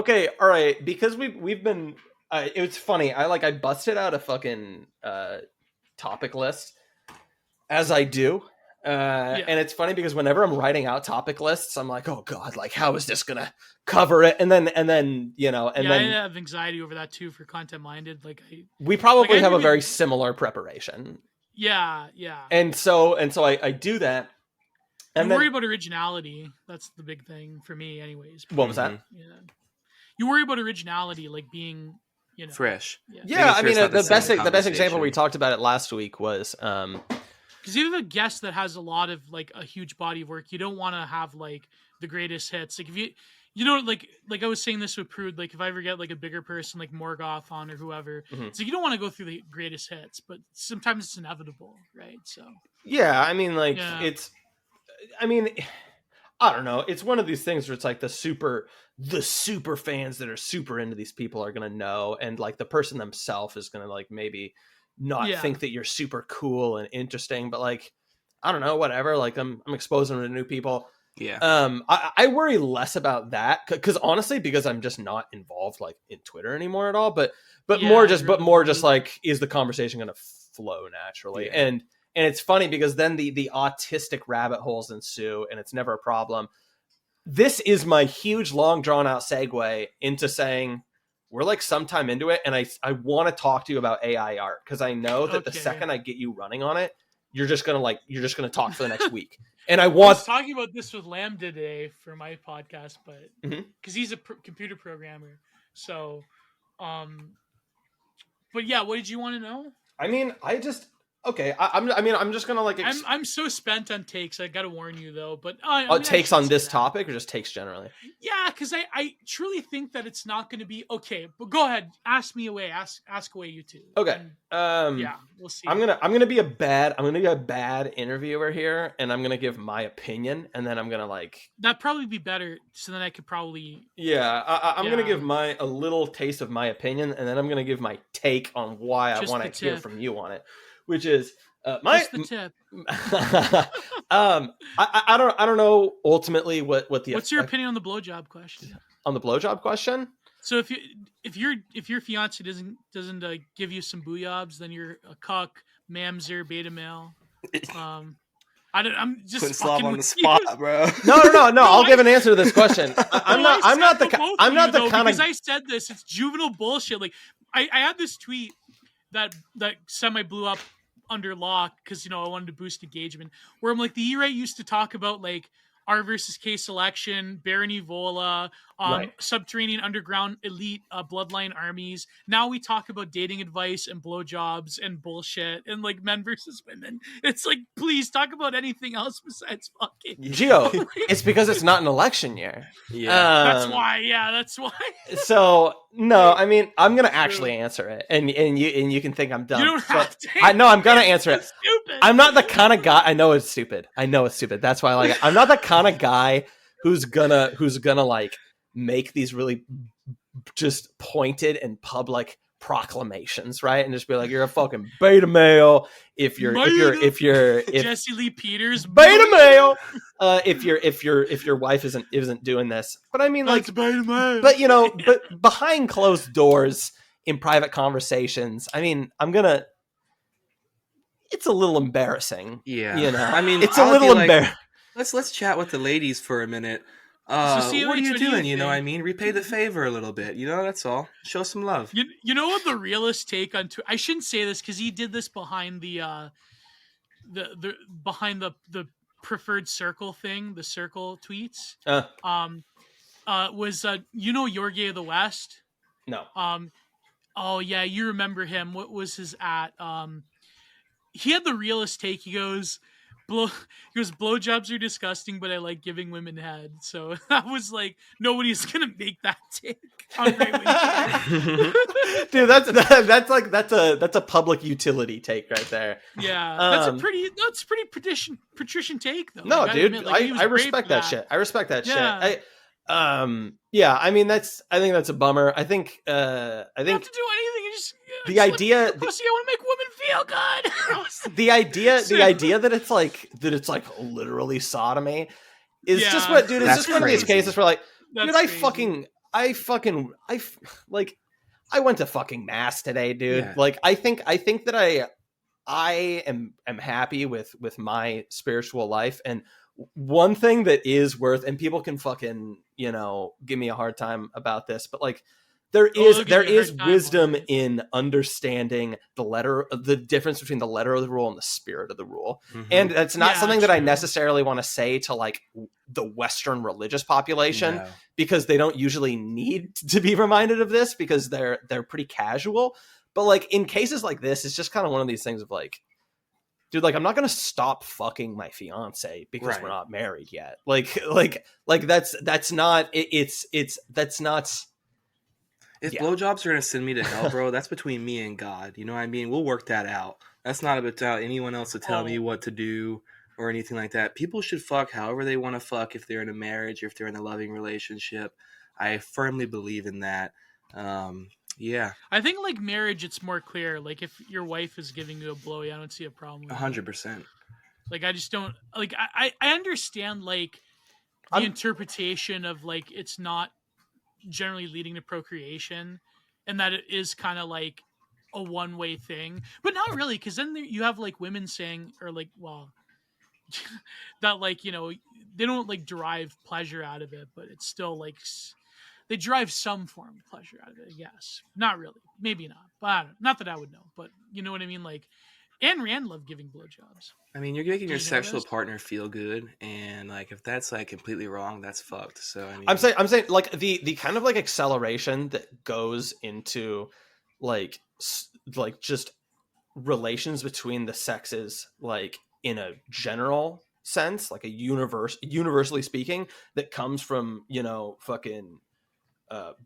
Okay, all right. Because we've been. It's funny. I busted out a fucking topic list, as I do. And it's funny because whenever I'm writing out topic lists, I'm like, oh god, like how is this gonna cover it? And then then I have anxiety over that too for content minded. We probably have a very similar preparation. Yeah. And so I do that. And you worry about originality. That's the big thing for me, anyways. What was that? Yeah. You worry about originality, like being, fresh. Yeah, I mean, the best example we talked about it last week was because you have a guest that has a lot of like a huge body of work. You don't want to have like the greatest hits. Like if like I was saying this with Prude, like if I ever get like a bigger person like Morgoth on or whoever, it's like you don't want to go through the greatest hits, but sometimes it's inevitable, right? So yeah, I mean, I don't know. It's one of these things where it's like the super fans that are super into these people are gonna know, and like the person themselves is gonna like maybe not think that you're super cool and interesting, but like I don't know, whatever. Like I'm exposing them to new people. Yeah. I worry less about that because honestly, because I'm just not involved like in Twitter anymore at all. But more just like, is the conversation gonna flow naturally? Yeah. And it's funny because then the autistic rabbit holes ensue, and it's never a problem. This is my huge, long, drawn-out segue into saying we're like sometime into it, and I want to talk to you about AI art because I know that the second I get you running on it, you're just gonna talk for the next week. And I was talking about this with Lamb today for my podcast, but because he's a computer programmer, so but yeah, what did you want to know? I mean, I'm just gonna like. I'm so spent on takes. I gotta warn you though. But takes on this topic or just takes generally? Yeah, because I truly think that it's not going to be okay. But go ahead, ask me away. Ask away, you two. Okay. Yeah, we'll see. I'm gonna be a bad interviewer here, and I'm gonna give my opinion, and then I'm gonna like. That'd probably be better, so then I could probably. Yeah, I'm gonna give a little taste of my opinion, and then I'm gonna give my take on why I want to hear from you on it. Which is Just the tip. I don't know ultimately what the. What's your opinion on the blowjob question? On the blowjob question? So if your fiance doesn't give you some booyobs, then you're a cuck, mamzer, beta male. I'm just putting SLAV on the spot, you. Bro. No. I'll give an answer to this question. I'm not the kind of. Because I said this, it's juvenile bullshit. Like I had this tweet that semi blew up under lock because I wanted to boost engagement. Where I'm like, the E-Rate used to talk about like R versus K selection, Baron Evola, subterranean underground elite bloodline armies. Now we talk about dating advice and blowjobs and bullshit and like men versus women. It's like, please talk about anything else besides fucking. Gio, it's because it's not an election year. Yeah, that's why. So no, I mean, I'm gonna actually answer it, and you can think I'm dumb. You don't have to. I know I'm gonna answer it. Stupid. I'm not the kind of guy. I know it's stupid. That's why I like it. I'm not the kind of guy who's gonna like make these really just pointed and public proclamations, right? And just be like, you're a fucking beta male if you're Jesse Lee Peters beta male if your wife isn't doing this. But I mean, that's like beta male. But but behind closed doors in private conversations, I mean, it's a little embarrassing. Yeah, I mean, it's a little embarrassing. Let's chat with the ladies for a minute. So what are you doing? I mean, repay the favor a little bit. That's all. Show some love. You know what the realist take on I shouldn't say this because he did this behind the preferred circle thing, the circle tweets. Was Jorge of the West? No. Oh yeah, you remember him. What was his at? He had the realist take. He goes, blowjobs are disgusting, but I like giving women head. So I was like, nobody's gonna make that take. Dude, that's a public utility take right there. Yeah, that's a pretty patrician take though. No, dude, I respect that shit. I respect that shit. Yeah, I mean I think that's a bummer. I think you don't have to do anything. You just the idea. I want to make women feel good. the idea that it's like literally sodomy is just what, dude. It's just one of these cases where like, dude, like I went to fucking mass today, dude. Yeah. Like I think that I am happy with my spiritual life. And one thing that is worth, and people can fucking, give me a hard time about this, but like there is wisdom in understanding the difference between the letter of the rule and the spirit of the rule. Mhm. And that's not something that true. I necessarily want to say to like the Western religious population, No. because they don't usually need to be reminded of this because they're pretty casual. But like in cases like this, it's just kind of one of these things of like, dude, like I'm not gonna stop fucking my fiance because Right. we're not married yet. Like that's not that's not. If Yeah. blowjobs are gonna send me to hell, bro, that's between me and God. You know what I mean? We'll work that out. That's not about anyone else to tell me what to do or anything like that. People should fuck however they want to fuck if they're in a marriage or if they're in a loving relationship. I firmly believe in that. Yeah, I think like marriage, it's more clear. Like if your wife is giving you a blowy, I don't see a problem with it. 100%. Like I just don't like. I understand like the interpretation of like it's not generally leading to procreation, and that it is kind of like a one-way thing, but not really, because then you have like women saying, or like, well, that like they don't like derive pleasure out of it, but it's still like they derive some form of pleasure out of it. Yes, not really, maybe not, but I don't, not that I would know, but you know what I mean. Like Ayn Rand loved giving blowjobs. I mean, you're making your you know sexual this? partner feel good, and like if that's like completely wrong, that's fucked. So I mean, I'm saying like the kind of like acceleration that goes into like just relations between the sexes, like in a general sense, like a universally speaking, that comes from fucking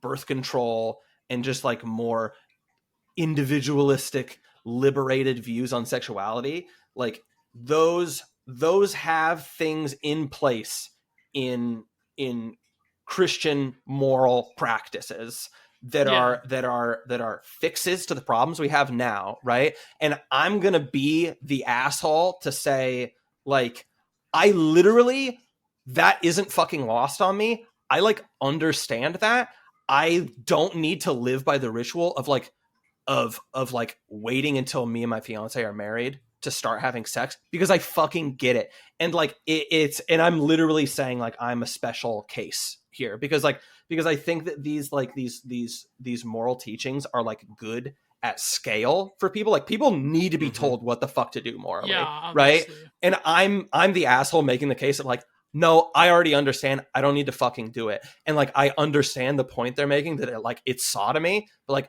birth control and just like more individualistic, liberated views on sexuality. Like those have things in place in Christian moral practices that Yeah. are fixes to the problems we have now, right? And I'm gonna be the asshole to say, like, I literally, that isn't fucking lost on me. I like understand that. I don't need to live by the ritual of like like waiting until me and my fiance are married to start having sex, because I fucking get it. And like it's, and I'm literally saying like I'm a special case here because I think that these moral teachings are like good at scale for people. Like people need to be told what the fuck to do morally, Yeah, right? obviously. And I'm the asshole making the case of like, no, I already understand. I don't need to fucking do it. And like I understand the point they're making that it's sodomy, but like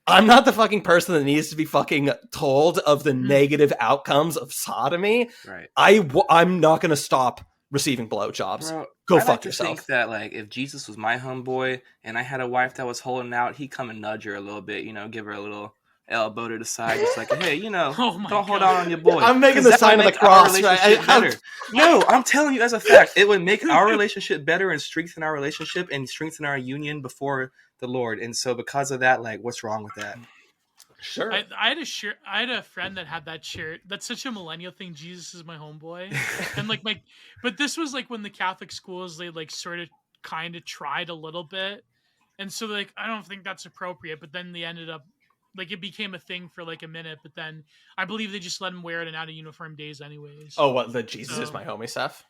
I'm not the fucking person that needs to be fucking told of the negative outcomes of sodomy. right. I'm not going to stop receiving blowjobs. Bro, Go I fuck like to yourself. think that like if Jesus was my homeboy and I had a wife that was holding out, he'd come and nudge her a little bit, give her a little elbow to the side, just like, hey, Oh my don't hold God. out on your boy. I'm making 'Cause the that sign would of the make our cross, right? relationship better. No, I'm telling you as a fact, it would make our relationship better and strengthen our relationship and strengthen our union before the Lord. And so because of that, like, what's wrong with that? Sure. I had a shirt. I had a friend that had that shirt. That's such a millennial thing. Jesus is my homeboy, and like but this was like when the Catholic schools, they like sort of kind of tried a little bit, and so like I don't think that's appropriate. But then they ended up like it became a thing for like a minute. But then I believe they just let him wear it in out of uniform days, anyways. Oh, what, the Jesus is my homie stuff?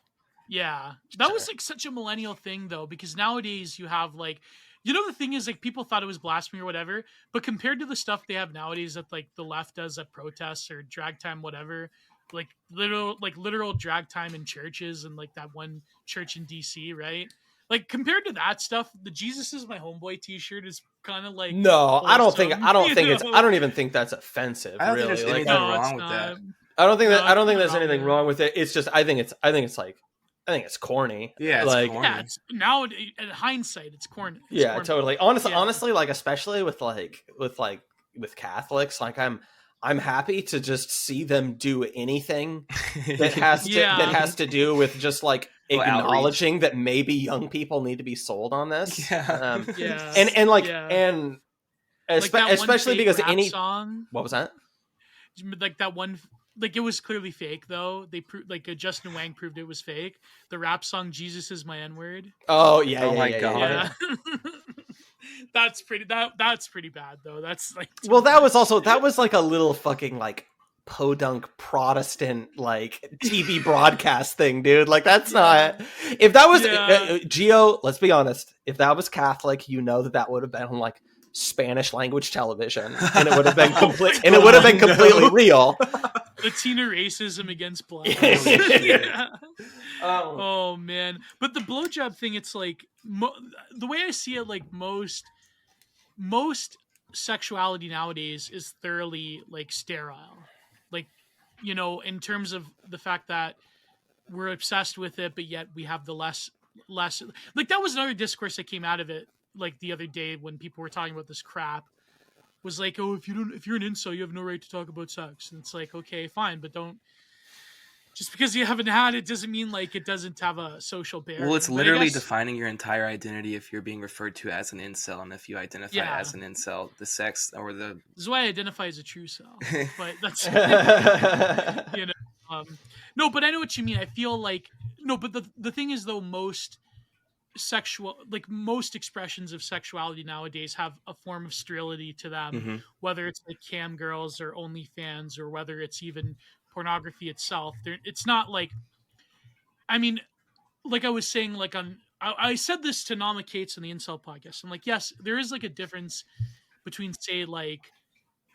Yeah, that was like such a millennial thing though, because nowadays you have like, the thing is like people thought it was blasphemy or whatever, but compared to the stuff they have nowadays that like the left does at protests or drag time, whatever, like literal drag time in churches and like that one church in DC, right? Like compared to that stuff, the Jesus is my homeboy T-shirt is kind of like No, I don't think wholesome, I don't even think that's offensive. I don't think really. there's Like, anything no, wrong it's with not. that. I don't think No, that I don't think it's there's not anything wrong wrong with it. It's just I think it's corny. Yeah, it's like corny. Yeah, it's now in hindsight, it's corny. It's yeah, corny. totally. Honestly, like especially with Catholics, like I'm happy to just see them do anything that has to do with just like Well, acknowledging that maybe young people need to be sold on this. Yeah. Yeah, and like yeah. and Like that one especially fake because rap any song, what was that? like that one, like it was clearly fake though. They proved like Justin Wang proved it was fake. The rap song "Jesus is my N-word." Oh yeah, Oh yeah, my yeah, God. yeah, Yeah, That's pretty bad though. That's like Well, that was like a little fucking like podunk Protestant like TV broadcast thing, dude. Like that's not. If that was Geo, let's be honest. If that was Catholic, you know that would have been on like Spanish language television, and it would have been complete, and it would have been completely real. Latina racism against blacks. Oh man, but the blowjob thing, it's like the way I see it, like most sexuality nowadays is thoroughly like sterile, like, you know, in terms of the fact that we're obsessed with it, but yet we have the less like that was another discourse that came out of it like the other day when people were talking about this crap, was like, oh, if you're an incel, you have no right to talk about sex. And it's like, okay, fine, but don't, just because you haven't had it doesn't mean like it doesn't have a social barrier. Well, it's literally defining your entire identity if you're being referred to as an incel, and if you identify as an incel, the sex or the... This is why I identify as a true cell, but that's you know, no, but I know what you mean. I feel like no, but the thing is though, most expressions of sexuality nowadays have a form of sterility to them, whether it's like cam girls or OnlyFans or whether it's even pornography itself. It's not like, I mean, like I was saying, like I said this to Nama Cates on the Incel podcast. I'm like, yes, there is like a difference between, say, like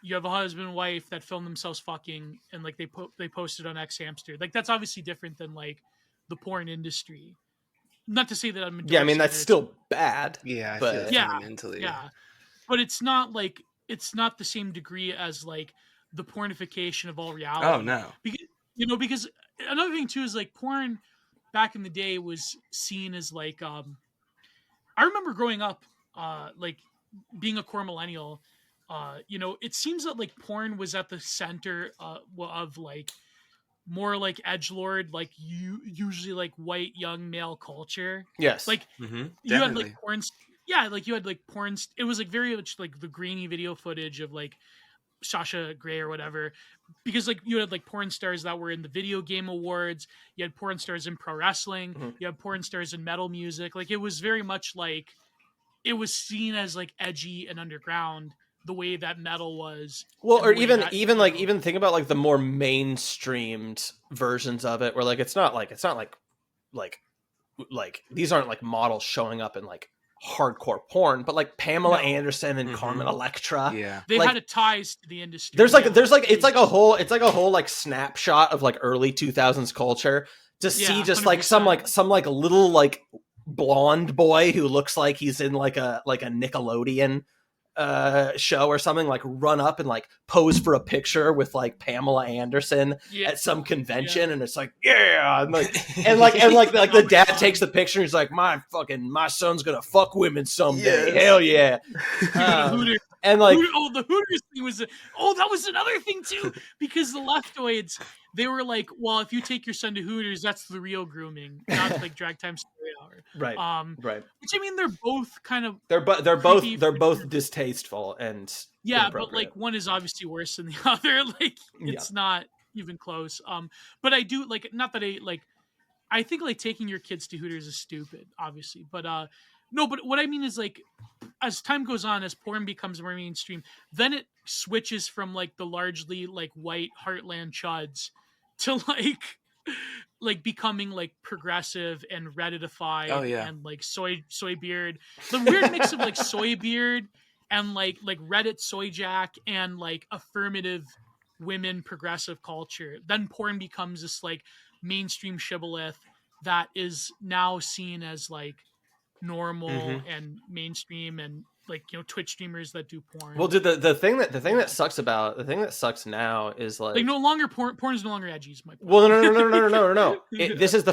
you have a husband and wife that film themselves fucking and like they posted on X Hamster. Like that's obviously different than like the porn industry. Not to say that I'm... Yeah, I mean, that's still bad. Yeah, but fundamentally. Yeah. But it's not like, it's not the same degree as like the pornification of all reality. Oh, no. Because another thing too is like porn back in the day was seen as like, I remember growing up, like being a core millennial, you know, it seems that like porn was at the center of like more like edgelord, like usually like white young male culture. Yes. Like you had like porn. Yeah. Like you had like porn. It was like very much like the grainy video footage of like Sasha Grey or whatever, because like you had like porn stars that were in the video game awards. You had porn stars in pro wrestling. You had porn stars in metal music. Like it was very much like, it was seen as like edgy and underground, the way that metal was. Well, or even think about like the more mainstreamed versions of it, where like it's not like these aren't like models showing up in like hardcore porn, but like Pamela Anderson and Carmen Electra. Yeah, they like, had a ties to the industry. There's like it's like a whole like snapshot of like early 2000s culture to see just 100%. Like some little like blonde boy who looks like he's in like a Nickelodeon show or something, like run up and like pose for a picture with like Pamela Anderson at some convention, and it's like and the dad takes the picture and he's like, my son's gonna fuck women someday. Hell yeah. And like the Hooters thing was that was another thing too, because the leftoids, they were like, well, if you take your son to Hooters, that's the real grooming, not like drag time story hour. Right. Right. Which, I mean, they're both kind of they're both distasteful and but like one is obviously worse than the other. Like it's not even close. But I do like, not that I think like taking your kids to Hooters is stupid, obviously, but no, but what I mean is like, as time goes on, as porn becomes more mainstream, then it switches from like the largely like white heartland chuds to like becoming like progressive and Redditified and like soy beard. The weird mix of like soy beard and like Reddit soy jack and like affirmative women progressive culture. Then porn becomes this like mainstream shibboleth that is now seen as like normal and mainstream, and like, you know, Twitch streamers that do porn. Well, dude, the thing that sucks now is like no longer porn is no longer edgy. Is my point. Well, no. This is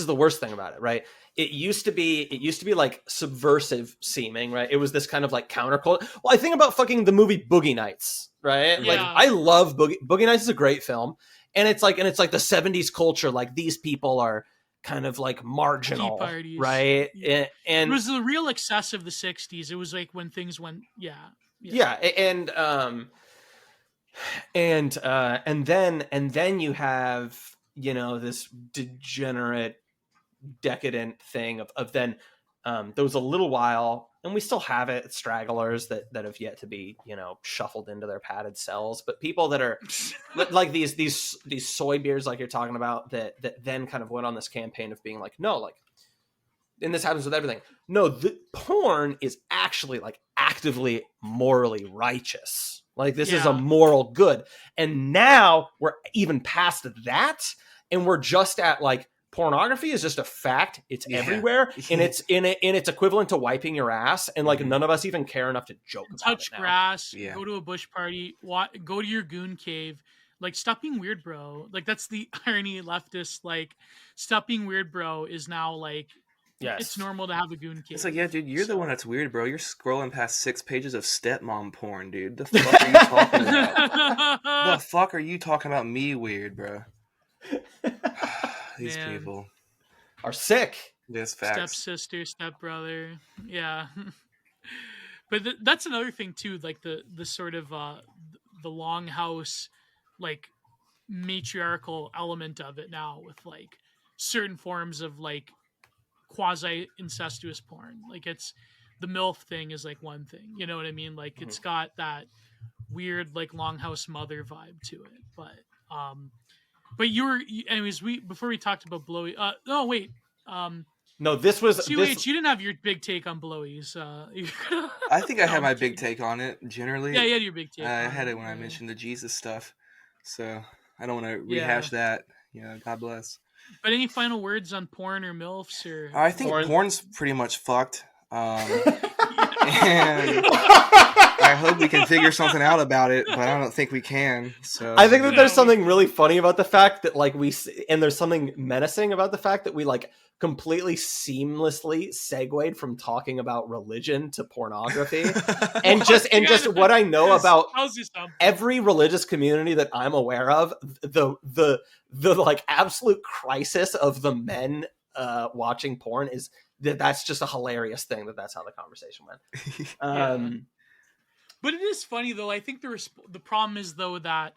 the worst thing about it, right? It used to be like subversive seeming, right? It was this kind of like counterculture. Well, I think about fucking the movie Boogie Nights, right? Yeah. Like I love Boogie Nights is a great film, and it's like the 70s culture. Like these people are kind of like marginal, right? And it was the real excess of the 60s. It was like when things went and then you have, you know, this degenerate decadent thing of then There was a little while, and we still have it, stragglers that have yet to be, you know, shuffled into their padded cells. But people that are like these soy beers, like you're talking about, that then kind of went on this campaign of being like, no, like, and this happens with everything. No, the porn is actually like actively morally righteous. Like this is a moral good. And now we're even past that, and we're just at like, pornography is just a fact. It's everywhere, and it's it's equivalent to wiping your ass, and like none of us even care enough to joke about touch it now. grass, go to a bush party, go to your goon cave. Like, stop being weird, bro. Like, that's the irony, leftist. Like, stop being weird, bro, is now like, it's normal to have a goon cave. It's like, yeah, dude, you're the one that's weird, bro. You're scrolling past 6 pages of stepmom porn, dude. The fuck are you talking about? The fuck are you talking about me weird, bro? These people are sick. Yes, facts. Stepsister, stepbrother, yeah. But that's another thing too, like the sort of the longhouse, like matriarchal element of it now, with like certain forms of like quasi incestuous porn. Like, it's the MILF thing is like one thing, you know what I mean? Like, it's got that weird like longhouse mother vibe to it, but anyways, before we talked about blowy, no, this was CUH, you didn't have your big take on blowies. I think I had my big take on it generally. Yeah, you had your big take. I had it when I mentioned the Jesus stuff, so I don't want to rehash that. God bless. But any final words on porn or MILFs or? I think porn's pretty much fucked. And I hope we can figure something out about it, but I don't think we can. So I think that there's something really funny about the fact that like there's something menacing about the fact that we like completely seamlessly segued from talking about religion to pornography. and just what I know about every religious community that I'm aware of, the like absolute crisis of the men watching porn is that's just a hilarious thing that's how the conversation went. But it is funny though. I think the problem is though that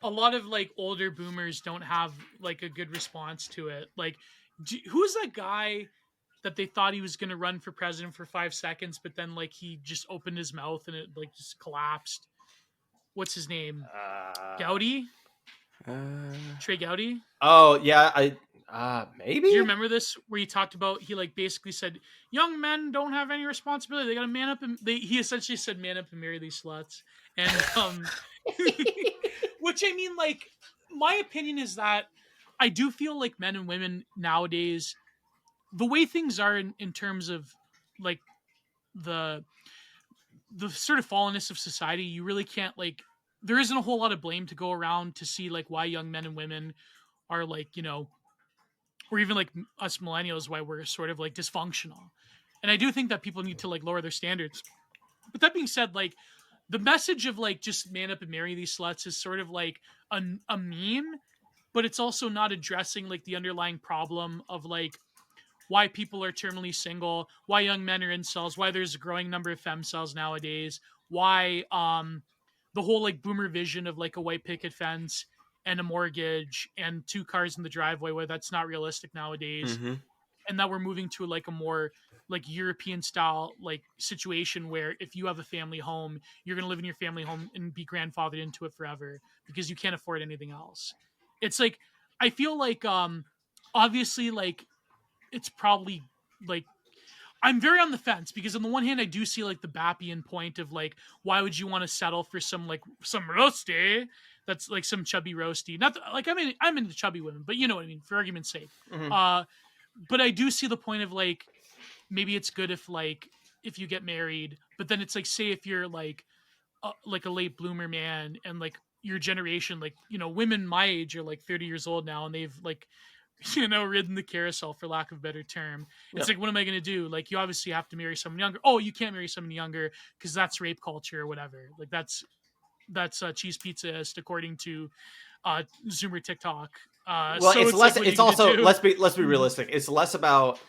a lot of like older boomers don't have like a good response to it. Like, who's that guy that they thought he was going to run for president for 5 seconds, but then like he just opened his mouth and it like just collapsed? What's his name? Gowdy? Trey Gowdy? Oh yeah, maybe. Do you remember this where he talked about, he like basically said young men don't have any responsibility, they gotta man up, and he essentially said man up and marry these sluts, and which I mean, like, my opinion is that I do feel like men and women nowadays, the way things are in terms of like the sort of fallenness of society, you really can't like, there isn't a whole lot of blame to go around to see like why young men and women are like, you know, or even like us millennials, why we're sort of like dysfunctional. And I do think that people need to like lower their standards. But that being said, like the message of like just man up and marry these sluts is sort of like a meme, but it's also not addressing like the underlying problem of like why people are terminally single, why young men are incels, why there's a growing number of femcels nowadays, why the whole like boomer vision of like a white picket fence and a mortgage and 2 cars in the driveway, where that's not realistic nowadays. And that we're moving to like a more like European style like situation where if you have a family home, you're going to live in your family home and be grandfathered into it forever because you can't afford anything else. It's like, I feel like obviously like it's probably like, I'm very on the fence because on the one hand I do see like the Bappian point of like, why would you want to settle for some roasty that's like some chubby roasty? Not like I'm into chubby women, but you know what I mean, for argument's sake. But I do see the point of like, maybe it's good if you get married, but then it's like, say if you're like a late bloomer man and like your generation, like, you know, women my age are like 30 years old now and they've like, you know, ridden the carousel, for lack of a better term. It's like, what am I going to do? Like, you obviously have to marry someone younger. Oh, you can't marry someone younger because that's rape culture or whatever. Like that's cheese pizzaist according to Zoomer TikTok. Well, so it's less. Like, it's also let's be realistic. It's less about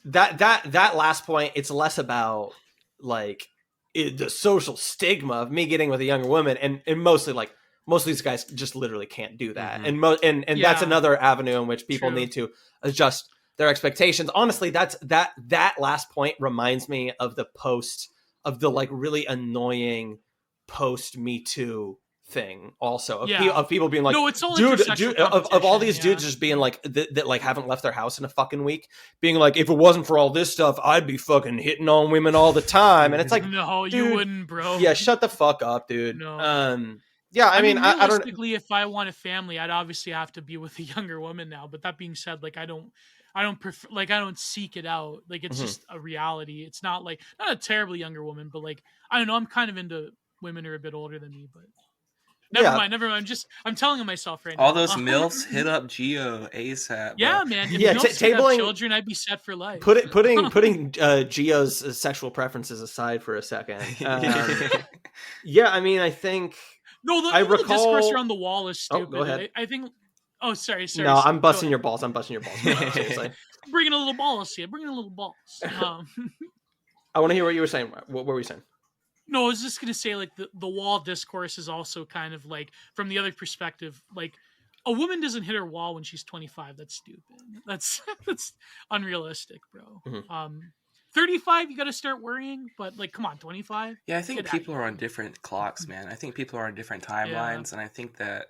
that last point. It's less about like the social stigma of me getting with a younger woman, and mostly like most of these guys just literally can't do that, and that's another avenue in which people need to adjust their expectations. Honestly, that last point reminds me of the post of the like really annoying post Me Too thing also of people being like, no, it's all dude of all these yeah. dudes just being like that like haven't left their house in a fucking week, being like, if it wasn't for all this stuff, I'd be fucking hitting on women all the time. And it's like, no, dude, you wouldn't, bro. Yeah, shut the fuck up, dude. No. Yeah, I mean realistically, if I want a family, I'd obviously have to be with a younger woman now. But that being said, like I don't prefer, like I don't seek it out. Like it's just a reality. It's not like not a terribly younger woman, but like I don't know. I'm kind of into women who are a bit older than me, but. Never mind. I'm telling myself right now. All those MILFs hit up Geo ASAP. Yeah, man. If tabling children, I'd be set for life. Putting Geo's sexual preferences aside for a second. Yeah, I mean, I think. No, the discourse around the wall is stupid. Go ahead. I think. Oh, sorry. No, I'm busting your balls. Seriously. Bringing a little balls here. I want to hear what you were saying. What were we saying? No, I was just going to say, like, the wall discourse is also kind of, like, from the other perspective, like, a woman doesn't hit her wall when she's 25. That's stupid. That's unrealistic, bro. 35, you got to start worrying, but, like, come on, 25? Yeah, I think people are on different clocks, man. I think people are on different timelines, and I think that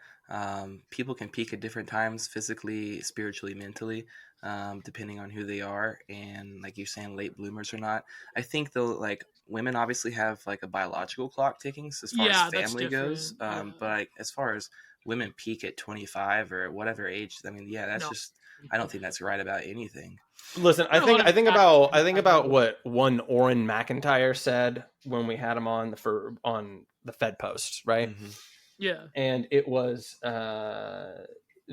people can peak at different times, physically, spiritually, mentally, depending on who they are, and, like you're saying, late bloomers or not. I think, though, like, women obviously have like a biological clock ticking as far as family goes. But like, as far as women peak at 25 or whatever age, I mean, yeah, that's just, I don't think that's right about anything. Listen, I think about what one Oren McIntyre said when we had him on the Fed Post, right? Mm-hmm. Yeah. And it was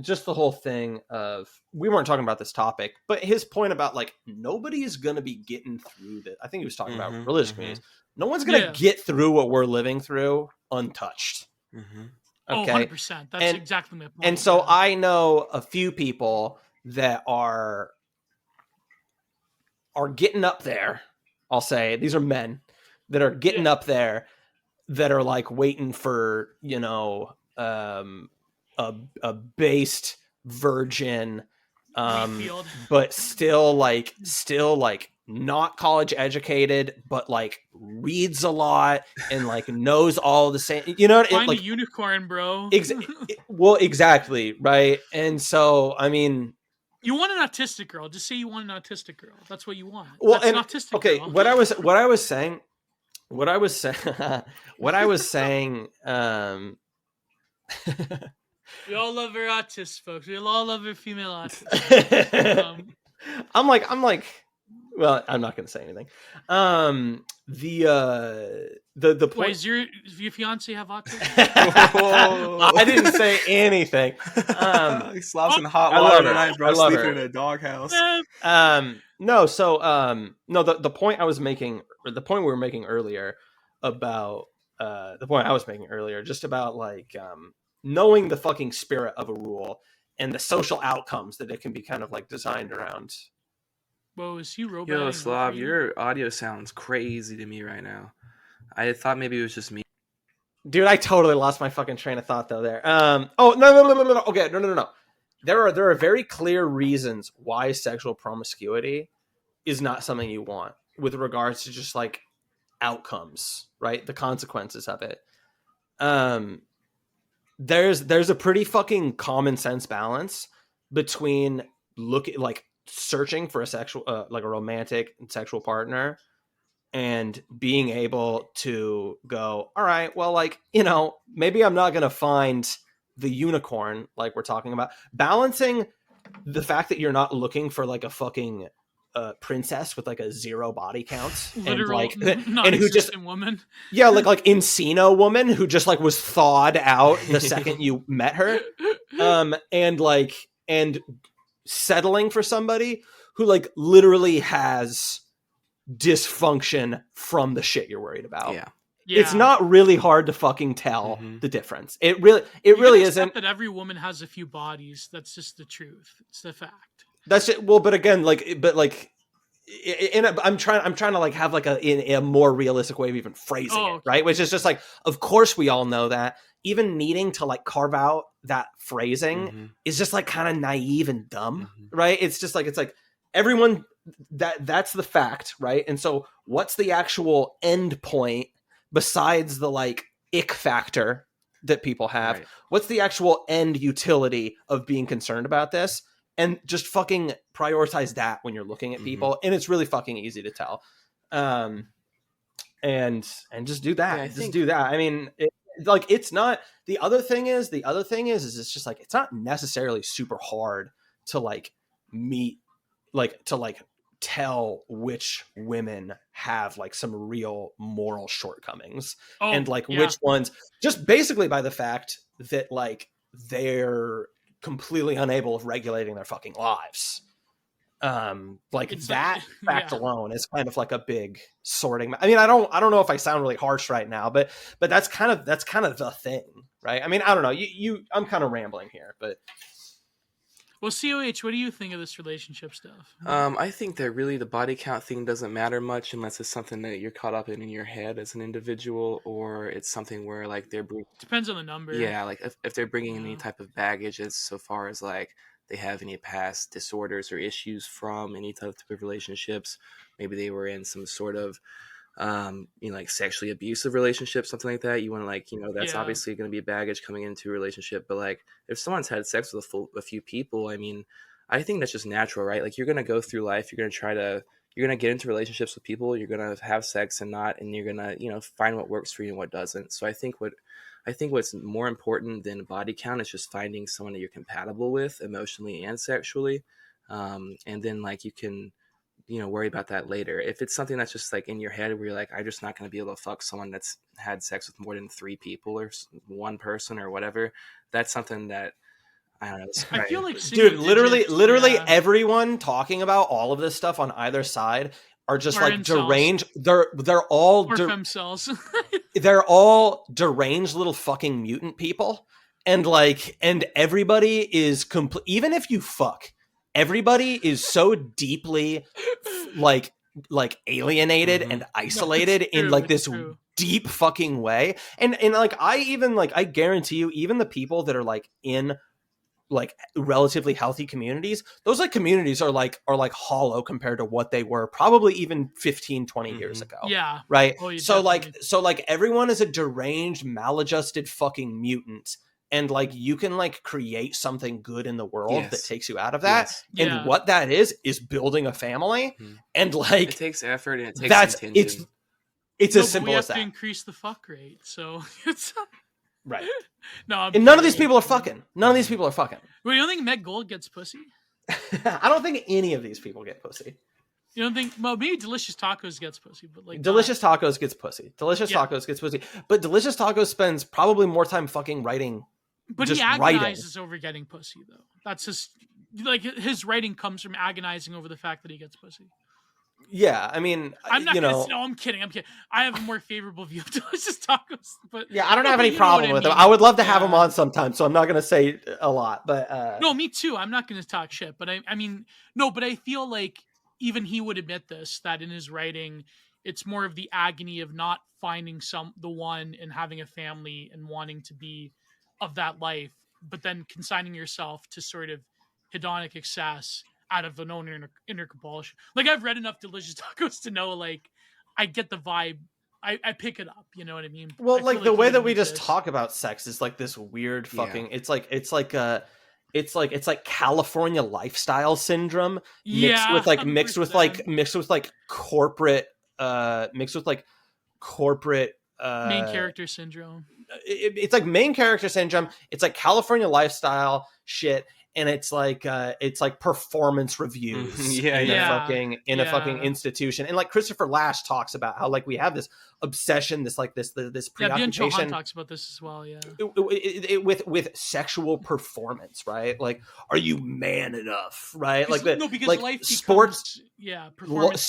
just the whole thing of, we weren't talking about this topic, but his point about like, nobody is going to be getting through that. I think he was talking about religious communities. No one's going to get through what we're living through untouched. Okay. 100%. That's exactly my point. And so I know a few people that are getting up there. I'll say these are men that are getting up there that are like waiting for, you know, a based virgin, but still like not college educated, but like reads a lot and like knows all the same, you know, find like a unicorn, bro. Well, exactly. Right. And so, I mean, you want an autistic girl, just say you want an autistic girl. That's what you want. Well, that's an autistic girl. What I was saying, we all love our autists, folks. We all love our female autists. I'm like, well, I'm not going to say anything. The point. Wait, does your fiance have autism? I didn't say anything. He slaps in hot water tonight, bro. Sleeping in a doghouse. No. So, no. The point I was making, or the point we were making earlier about the point I was making earlier, just about like knowing the fucking spirit of a rule and the social outcomes that it can be kind of like designed around. Whoa, is he robot? Yo, Slav, your audio sounds crazy to me right now. I thought maybe it was just me. Dude, I totally lost my fucking train of thought though there. Oh, no. Okay, no. There are very clear reasons why sexual promiscuity is not something you want with regards to just like outcomes, right? The consequences of it. There's a pretty fucking common sense balance between searching for a sexual, like a romantic and sexual partner, and being able to go, all right, well, like, you know, maybe I'm not going to find the unicorn like we're talking about. Balancing the fact that you're not looking for like a fucking princess with like a 0 body count, literal, and like, and who just woman, like Encino woman who just like was thawed out the second you met her, and settling for somebody who like literally has dysfunction from the shit you're worried about. Yeah. It's not really hard to fucking tell the difference. It really isn't. That every woman has a few bodies. That's just the truth. It's the fact. That's it. Well, but again, I'm trying to like have like a more realistic way of even phrasing it, right? Which is just like, of course we all know that. Even needing to like carve out that phrasing is just like kind of naive and dumb, right? It's just like, everyone, that's the fact, right? And so what's the actual end point besides the like ick factor that people have? Right. What's the actual end utility of being concerned about this? And just fucking prioritize that when you're looking at people. And it's really fucking easy to tell. And just do that. Yeah, just do that. I mean, like, it's not, the other thing is it's just like, it's not necessarily super hard to like meet, like, to like tell which women have like some real moral shortcomings and like which ones, just basically by the fact that like they're completely unable of regulating their fucking lives. Like it's that fact alone is kind of like a big sorting. I mean, I don't know if I sound really harsh right now, but that's kind of the thing, right? I mean, I don't know. I'm kind of rambling here, but. Well, COH, what do you think of this relationship stuff? I think that really the body count thing doesn't matter much unless it's something that you're caught up in your head as an individual, or it's something where like depends on the number. Yeah, like if they're bringing any type of baggage as so far as like they have any past disorders or issues from any type of relationships, maybe they were in some sort of like sexually abusive relationship, something like that. You want to like, that's obviously going to be baggage coming into a relationship. But like if someone's had sex with a few people, I mean, I think that's just natural, right? Like you're going to go through life, you're going to get into relationships with people, you're going to have sex and you're going to, find what works for you and what doesn't. So I think what's more important than body count is just finding someone that you're compatible with emotionally and sexually. And then like you can, worry about that later. If it's something that's just like in your head where you're like, I'm just not going to be able to fuck someone that's had sex with more than 3 people or one person or whatever, that's something that I don't know. I feel like, dude, literally everyone talking about all of this stuff on either side are just like deranged. They're all themselves. They're all deranged little fucking mutant people, and everybody is even if you fuck, everybody is so deeply like alienated and isolated in like this deep fucking way. And like I guarantee you, even the people that are like in like relatively healthy communities, those like communities are like hollow compared to what they were probably even 15-20 years ago. Yeah. Right. So like everyone is a deranged, maladjusted fucking mutant. And like you can like create something good in the world that takes you out of that. And what that is building a family. And like it takes effort and it takes intention. It's as simple as that. We have to increase the fuck rate. So it's right. No, and none of these people are fucking. None of these people are fucking. Well, you don't think Meg Gold gets pussy? I don't think any of these people get pussy. You don't think? Well, maybe Delicious Tacos gets pussy, but like Delicious Tacos gets pussy. Tacos gets pussy. But Delicious Tacos spends probably more time fucking writing. But he agonizes over getting pussy, though. That's his writing comes from agonizing over the fact that he gets pussy. Yeah, I mean, I'm not gonna. No, I'm kidding. I have a more favorable view of Delicious Tacos, but yeah, I don't have any problem with them. I would love to have him on sometime, so I'm not gonna say a lot. But no, me too. I'm not gonna talk shit, but I mean, no, but I feel like even he would admit this, that in his writing, it's more of the agony of not finding the one and having a family and wanting to be of that life, but then consigning yourself to sort of hedonic excess out of an own inner compulsion. Like I've read enough Delicious Tacos to know, like, I get the vibe. I pick it up. You know what I mean? Well, like the way that we just talk about sex is like this weird fucking. It's like California lifestyle syndrome mixed with corporate main character syndrome. It's like main character syndrome. It's like California lifestyle shit. And it's like performance reviews in a fucking institution. And like Christopher Lasch talks about how like we have this obsession, this preoccupation. Byung-Chul Han talks about this as well. Yeah, with sexual performance, right? Like, are you man enough, right? Like because like life sports, performance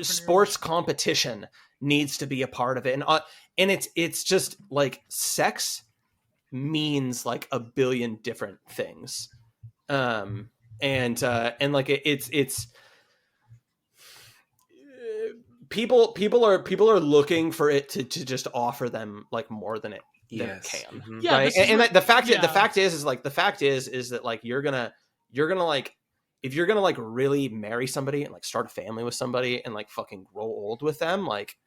sports competition needs to be a part of it, and it's just like sex means like a billion different things. And like it's people are looking for it to just offer them like more than it can. Yeah, right. And the fact is that like you're gonna like if you're gonna like really marry somebody and like start a family with somebody and like fucking grow old with them, like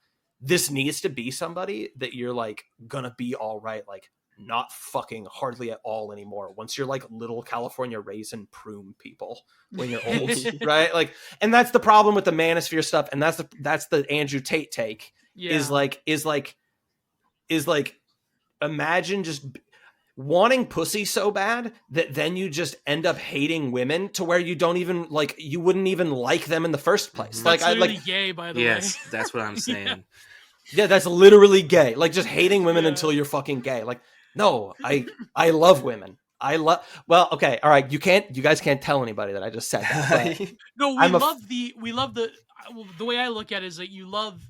this needs to be somebody that you're like gonna be all right, like not fucking hardly at all anymore once you're like little California raisin prune people when you're old. Right? Like, and that's the problem with the manosphere stuff, and that's the Andrew Tate take. Yeah. is like imagine just wanting pussy so bad that then you just end up hating women to where you don't even like, you wouldn't even like them in the first place. Mhm. Like That's I literally like gay, by the Yes, way. that's what I'm saying. yeah, that's literally gay. Like just hating women Yeah. until you're fucking gay. Like no, I love women. Well, okay, all right. You guys can't tell anybody that I just said that. But No, I'm a love the way I look at it is that you love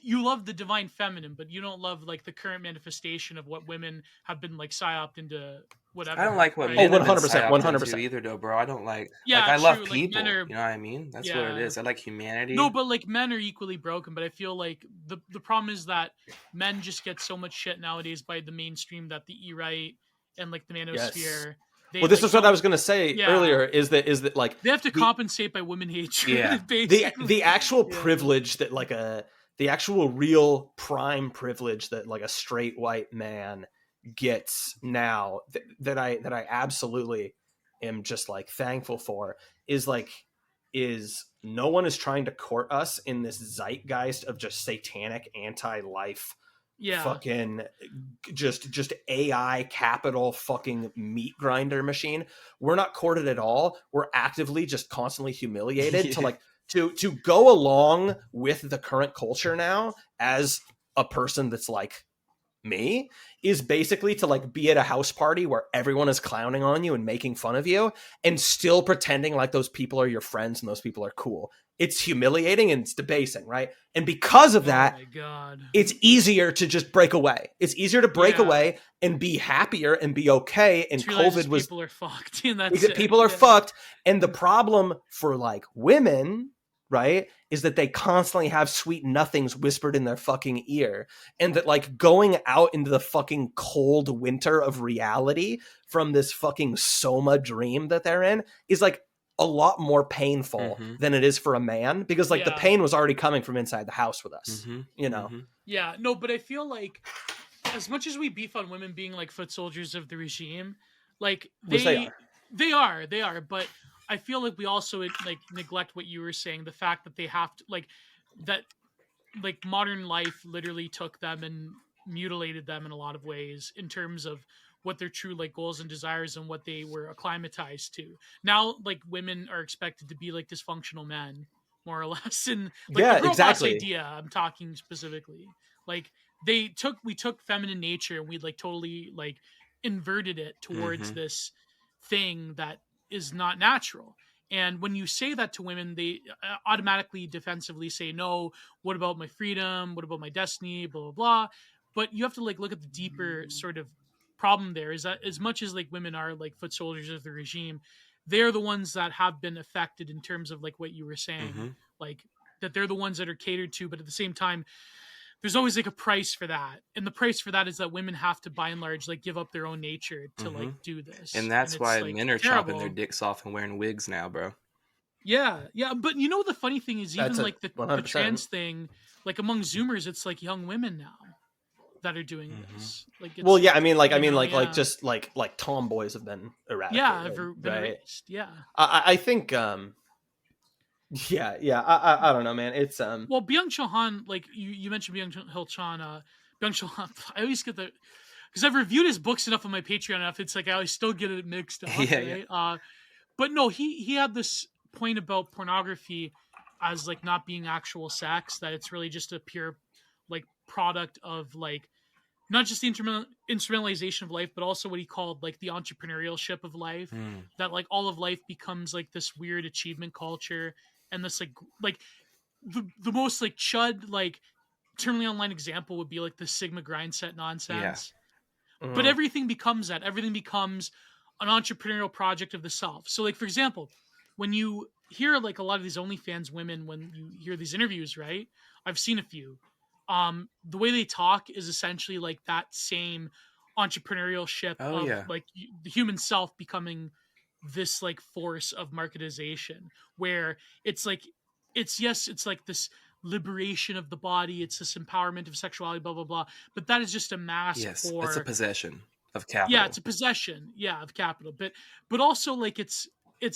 you love the divine feminine, but you don't love like the current manifestation of what women have been like psyoped into whatever. I don't like what right? men have been 100%, psyoped 100%. into either, though, bro. I don't like. Yeah, I love true, like, people. men are- You know what I mean? That's what it Yeah. is. I like humanity. No, but like men are equally broken. But I feel like the problem is that men just get so much shit nowadays by the mainstream that the E-right and like the manosphere. They, well, this like, is what I don't- was going to say Yeah. earlier. Is that like They have to compensate by women hatred. Yeah. basically. the actual Yeah. privilege that like the actual real prime privilege that like a straight white man gets now that I absolutely am just like thankful for is no one is trying to court us in this zeitgeist of just satanic anti-life Yeah. fucking just AI capital fucking meat grinder machine. We're not courted at all. We're actively just constantly humiliated to like to go along with the current culture now as a person that's like me is basically to like be at a house party where everyone is clowning on you and making fun of you and still pretending like those people are your friends and those people are cool. It's humiliating and it's debasing, right? And because of that, Oh my God. it's easier to just break away. It's easier to break Yeah. away and be happier and be okay. And Just realize COVID was people are fucked. And that's because it. people are Yeah. fucked. And the problem for like women, right, is that they constantly have sweet nothings whispered in their fucking ear. And that like going out into the fucking cold winter of reality from this fucking soma dream that they're in is like a lot more painful than it is for a man, because like the Yeah. pain was already coming from inside the house with us, you know? Yeah, no, but I feel like as much as we beef on women being like foot soldiers of the regime, like Which they they are, but I feel like we also like neglect what you were saying, the fact that they have to like that like modern life literally took them and mutilated them in a lot of ways in terms of what their true like goals and desires and what they were acclimatized to. Now like women are expected to be like dysfunctional men more or less, and like Yeah, the girl boss exactly. idea I'm talking specifically, like we took feminine nature and we like totally like inverted it towards this thing that is not natural. And when you say that to women, they automatically defensively say, no, what about my freedom? What about my destiny? Blah, blah, blah. But you have to like look at the deeper sort of problem there, is that as much as like women are like foot soldiers of the regime, they're the ones that have been affected in terms of like what you were saying, like that they're the ones that are catered to. But at the same time, there's always like a price for that. And the price for that is that women have to, by and large, like give up their own nature to like do this. And that's why like, men are terrible. chopping their dicks off and wearing wigs now, bro. Yeah, yeah. But you know, the funny thing is, even That's like the 100%. trans thing, like among Zoomers, it's like young women now that are doing this. Like, it's, Well, yeah, I mean, yeah. just like tomboys have been eradicated. Yeah, have been right? erased. Yeah. I think, yeah. I don't know, man. It's Well, Byung-Chul Han, like you mentioned Byung-Chul Han, Byung-Chul Han. I always get the, because I've reviewed his books enough on my Patreon enough. It's like I always still get it mixed up. Yeah, right? But no, he had this point about pornography as like not being actual sex, that it's really just a pure like product of like not just the instrumentalization of life, but also what he called like the entrepreneurship of life. That like all of life becomes like this weird achievement culture, and this like the most like chud like terminally online example would be like the Sigma grind set nonsense. But everything becomes that. Everything becomes an entrepreneurial project of the self. So like, for example, when you hear like a lot of these OnlyFans women, when you hear these interviews, right? I've seen a few. The way they talk is essentially like that same entrepreneurship of like the human self becoming this like force of marketization, where it's like it's like this liberation of the body, it's this empowerment of sexuality, blah blah blah, but that is just a mask Yes, for it's a possession of yeah, capital. it's a possession, yeah, of capital, but also like it's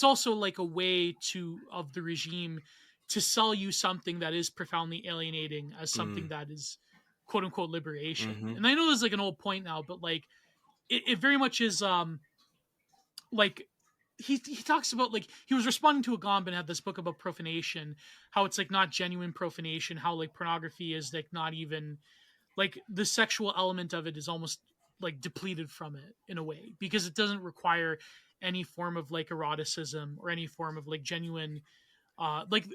also like a way to of the regime to sell you something that is profoundly alienating as something that is quote unquote liberation. Mhm. And I know this is like an old point now, but like it very much is like he talks about, like, he was responding to a Gombe and had this book about profanation, how it's like not genuine profanation, how like pornography is like not even like the sexual element of it is almost like depleted from it in a way, because it doesn't require any form of like eroticism or any form of like genuine like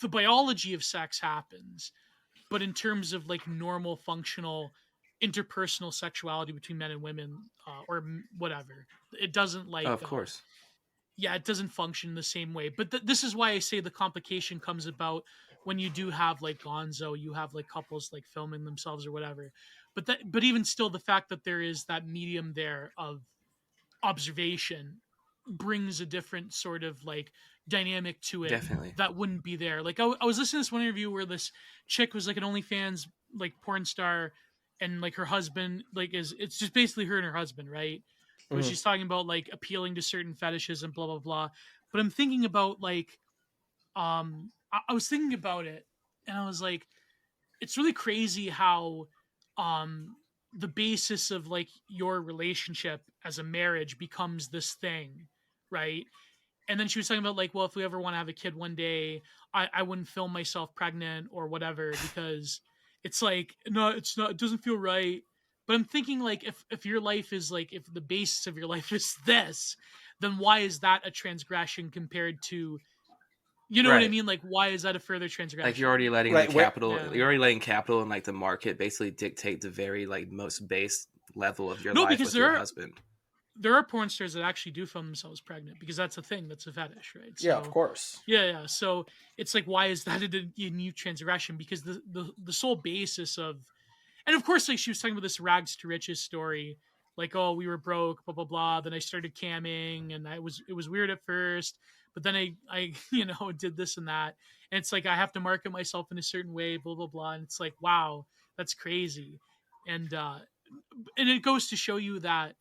the biology of sex happens, but in terms of like normal functional interpersonal sexuality between men and women, whatever, it doesn't like Of course. yeah, it doesn't function the same way. But this is why I say the complication comes about when you do have like gonzo, you have like couples like filming themselves or whatever. But even still, the fact that there is that medium there of observation brings a different sort of like dynamic to it Definitely. that wouldn't be there. Like I was listening to this one interview where this chick was like an OnlyFans like porn star, and like her husband like it's just basically her and her husband, right? But she's talking about like appealing to certain fetishes and blah blah blah. But I'm thinking about like I was thinking about it, and I was like, it's really crazy how um the basis of like your relationship as a marriage becomes this thing, right? And then she was talking about like, well, if we ever want to have a kid one day, I wouldn't film myself pregnant or whatever, because it's like, no, it's not, it doesn't feel right. But I'm thinking like, if your life is like, if the basis of your life is this, then why is that a transgression compared to, you know what I Right. mean? Like, why is that a further transgression? Like you're already letting Right, the where- capital. Yeah. You're already letting capital and like the market basically dictate the very like most base level of your No, life because with there your are- husband. There are porn stars that actually do film themselves pregnant, because that's a thing, that's a fetish, right? Yeah, of course. Yeah. So it's like, why is that a new transgression? Because the sole basis of, and of course, like she was talking about this rags to riches story, like, oh, we were broke, blah blah blah. Then I started camming, and it was weird at first, but then I did this and that, and it's like I have to market myself in a certain way, blah blah blah, and it's like, wow, that's crazy, and it goes to show you that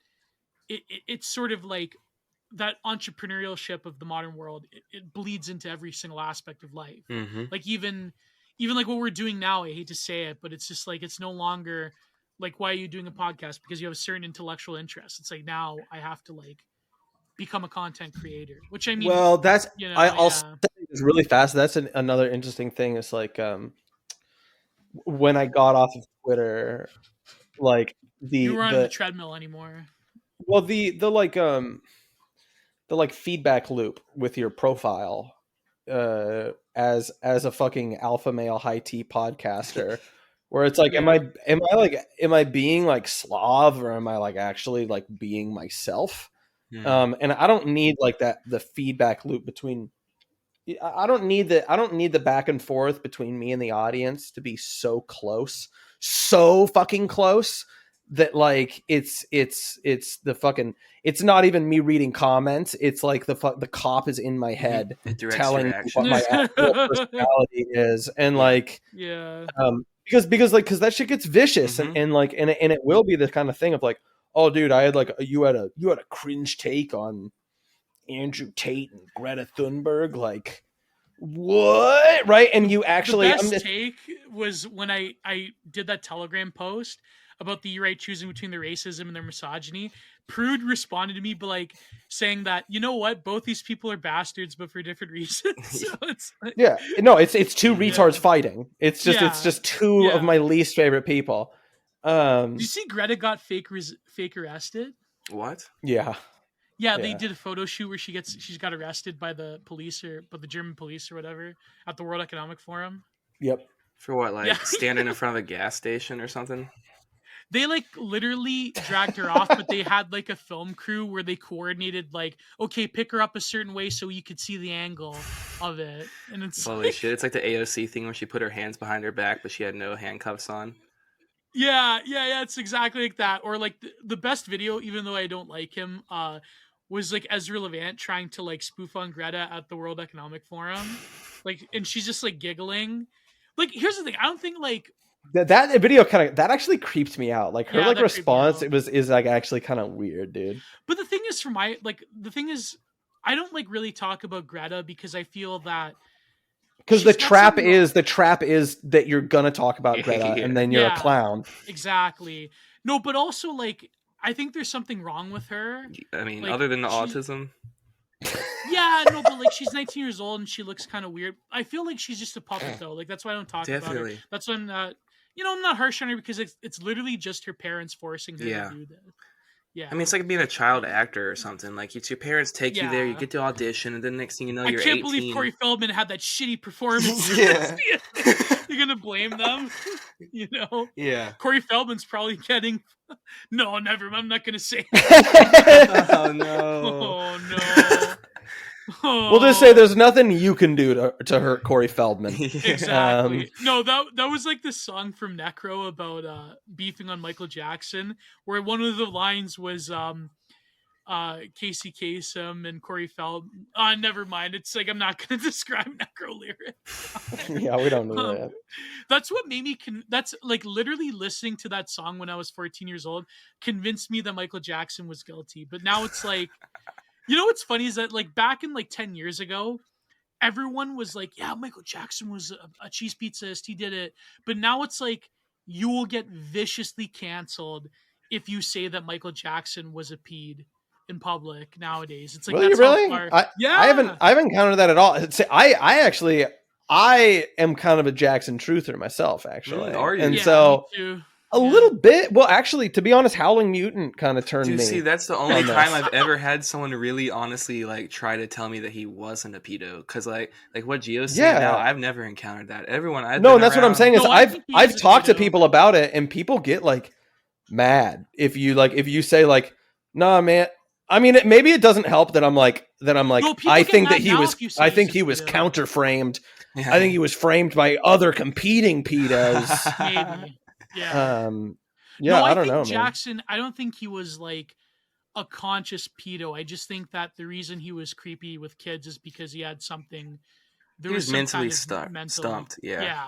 it's sort of like that entrepreneurship of the modern world, it bleeds into every single aspect of life. Mm-hmm. Like even like what we're doing now, I hate to say it, but it's just like, it's no longer like, why are you doing a podcast? Because you have a certain intellectual interest. It's like, now I have to like become a content creator, which I mean, Well, that's I'll say yeah. this really fast. That's another interesting thing. Is like when I got off of Twitter, like You were on the the treadmill anymore. well the like feedback loop with your profile as a fucking alpha male high tea podcaster, where it's like, Yeah. am I being like SLAV, or am I like actually like being myself? And I don't need like the feedback loop between. I don't need the back and forth between me and the audience to be so close, so fucking close, that like it's the fucking, it's not even me reading comments. It's like the cop is in my head It directs telling your me action. what my actual personality is, and like Yeah. because that shit gets vicious, Mhm. and like and it will be the kind of thing of like, oh dude, I had like you had a cringe take on Andrew Tate and Greta Thunberg, like what, right? And you actually, the best take was when I did that Telegram post about the right choosing between their racism and their misogyny. Prude responded to me by like saying that, you know what, both these people are bastards, but for different reasons. So it's like, yeah, no, it's two retards fighting. It's just two of my least favorite people. Did you see Greta got fake arrested? What? Yeah. Yeah, they did a photo shoot where she's got arrested by the police, or by the German police or whatever, at the World Economic Forum. Yep. For what, like standing in front of a gas station or something? They like literally dragged her off, but they had like a film crew where they coordinated like, okay, pick her up a certain way so you could see the angle of it. And it's Holy like, shit. It's like the AOC thing where she put her hands behind her back, but she had no handcuffs on. Yeah, it's exactly like that. Or like the best video, even though I don't like him, was like Ezra Levant trying to like spoof on Greta at the World Economic Forum, like, and she's just like giggling. Like, here's the thing: I don't think like that video that actually creeped me out. Like her Yeah, like that creeped me response, out. is like actually kind of weird, dude. But the thing is, I don't like really talk about Greta because I feel that Because she's the got trap something wrong. is that you're gonna talk about Greta Yeah. and then you're a Yeah. clown. Exactly. No, but also like I think there's something wrong with her. I mean, Like, other than the she- autism. Yeah, no, but like she's 19 years old and she looks kind of weird. I feel like she's just a puppet though. Like that's why I don't talk about her. Definitely. That's why I'm not. I'm not harsh on her because it's literally just her parents forcing her Yeah. to do this. Yeah. I mean, it's like being a child actor or something. Like, it's your parents take you there, you Yeah. get to audition, and then next thing you know, I you're can't 18. believe Corey Feldman had that shitty performance. Yeah. You're gonna blame them, Yeah. Corey Feldman's probably getting. No, never. I'm not gonna say. Oh no. Oh no. We'll just say there's nothing you can do to hurt Corey Feldman. Exactly. No, that was like the song from Necro about beefing on Michael Jackson, where one of the lines was Casey Kasem and Corey Feldman. Never mind. It's like I'm not gonna describe Necro lyrics. Yeah, we don't know that. That's what made me that's like literally listening to that song when I was 14 years old convinced me that Michael Jackson was guilty. But now it's like, what's funny is that like back in like 10 years ago, everyone was like, yeah, Michael Jackson was a cheese pizzaist. He did it. But now it's like you will get viciously canceled if you say that Michael Jackson was a pede in public nowadays. It's like, Really, that's really? how far. I haven't encountered that at all. I am kind of a Jackson truther myself, actually. Really? Are you? And Yeah, so me too. a little bit. Well, actually, to be honest, Howling Mutant kind of turned Dude, me. see, that's the only on this. time I've ever had someone really honestly like try to tell me that he wasn't a pedo. Because like what Gio's saying now, I've never encountered that. Everyone I've No, been and that's what I'm around- saying is No, I think he I've is a talked to pedo. people about it, and people get like mad if you say like, nah, man. I mean, maybe it doesn't help that I'm like No, people I get think that mad he now was if you say I think he's he a was pedo. counter framed. Yeah. I think he was framed by other competing pedos. Maybe. Yeah. Yeah, No, I don't think know, Jackson, I don't think he was like a conscious pedo. I just think that the reason he was creepy with kids is because he had something. He was some mentally kind of mental- stumped. Yeah. Yeah.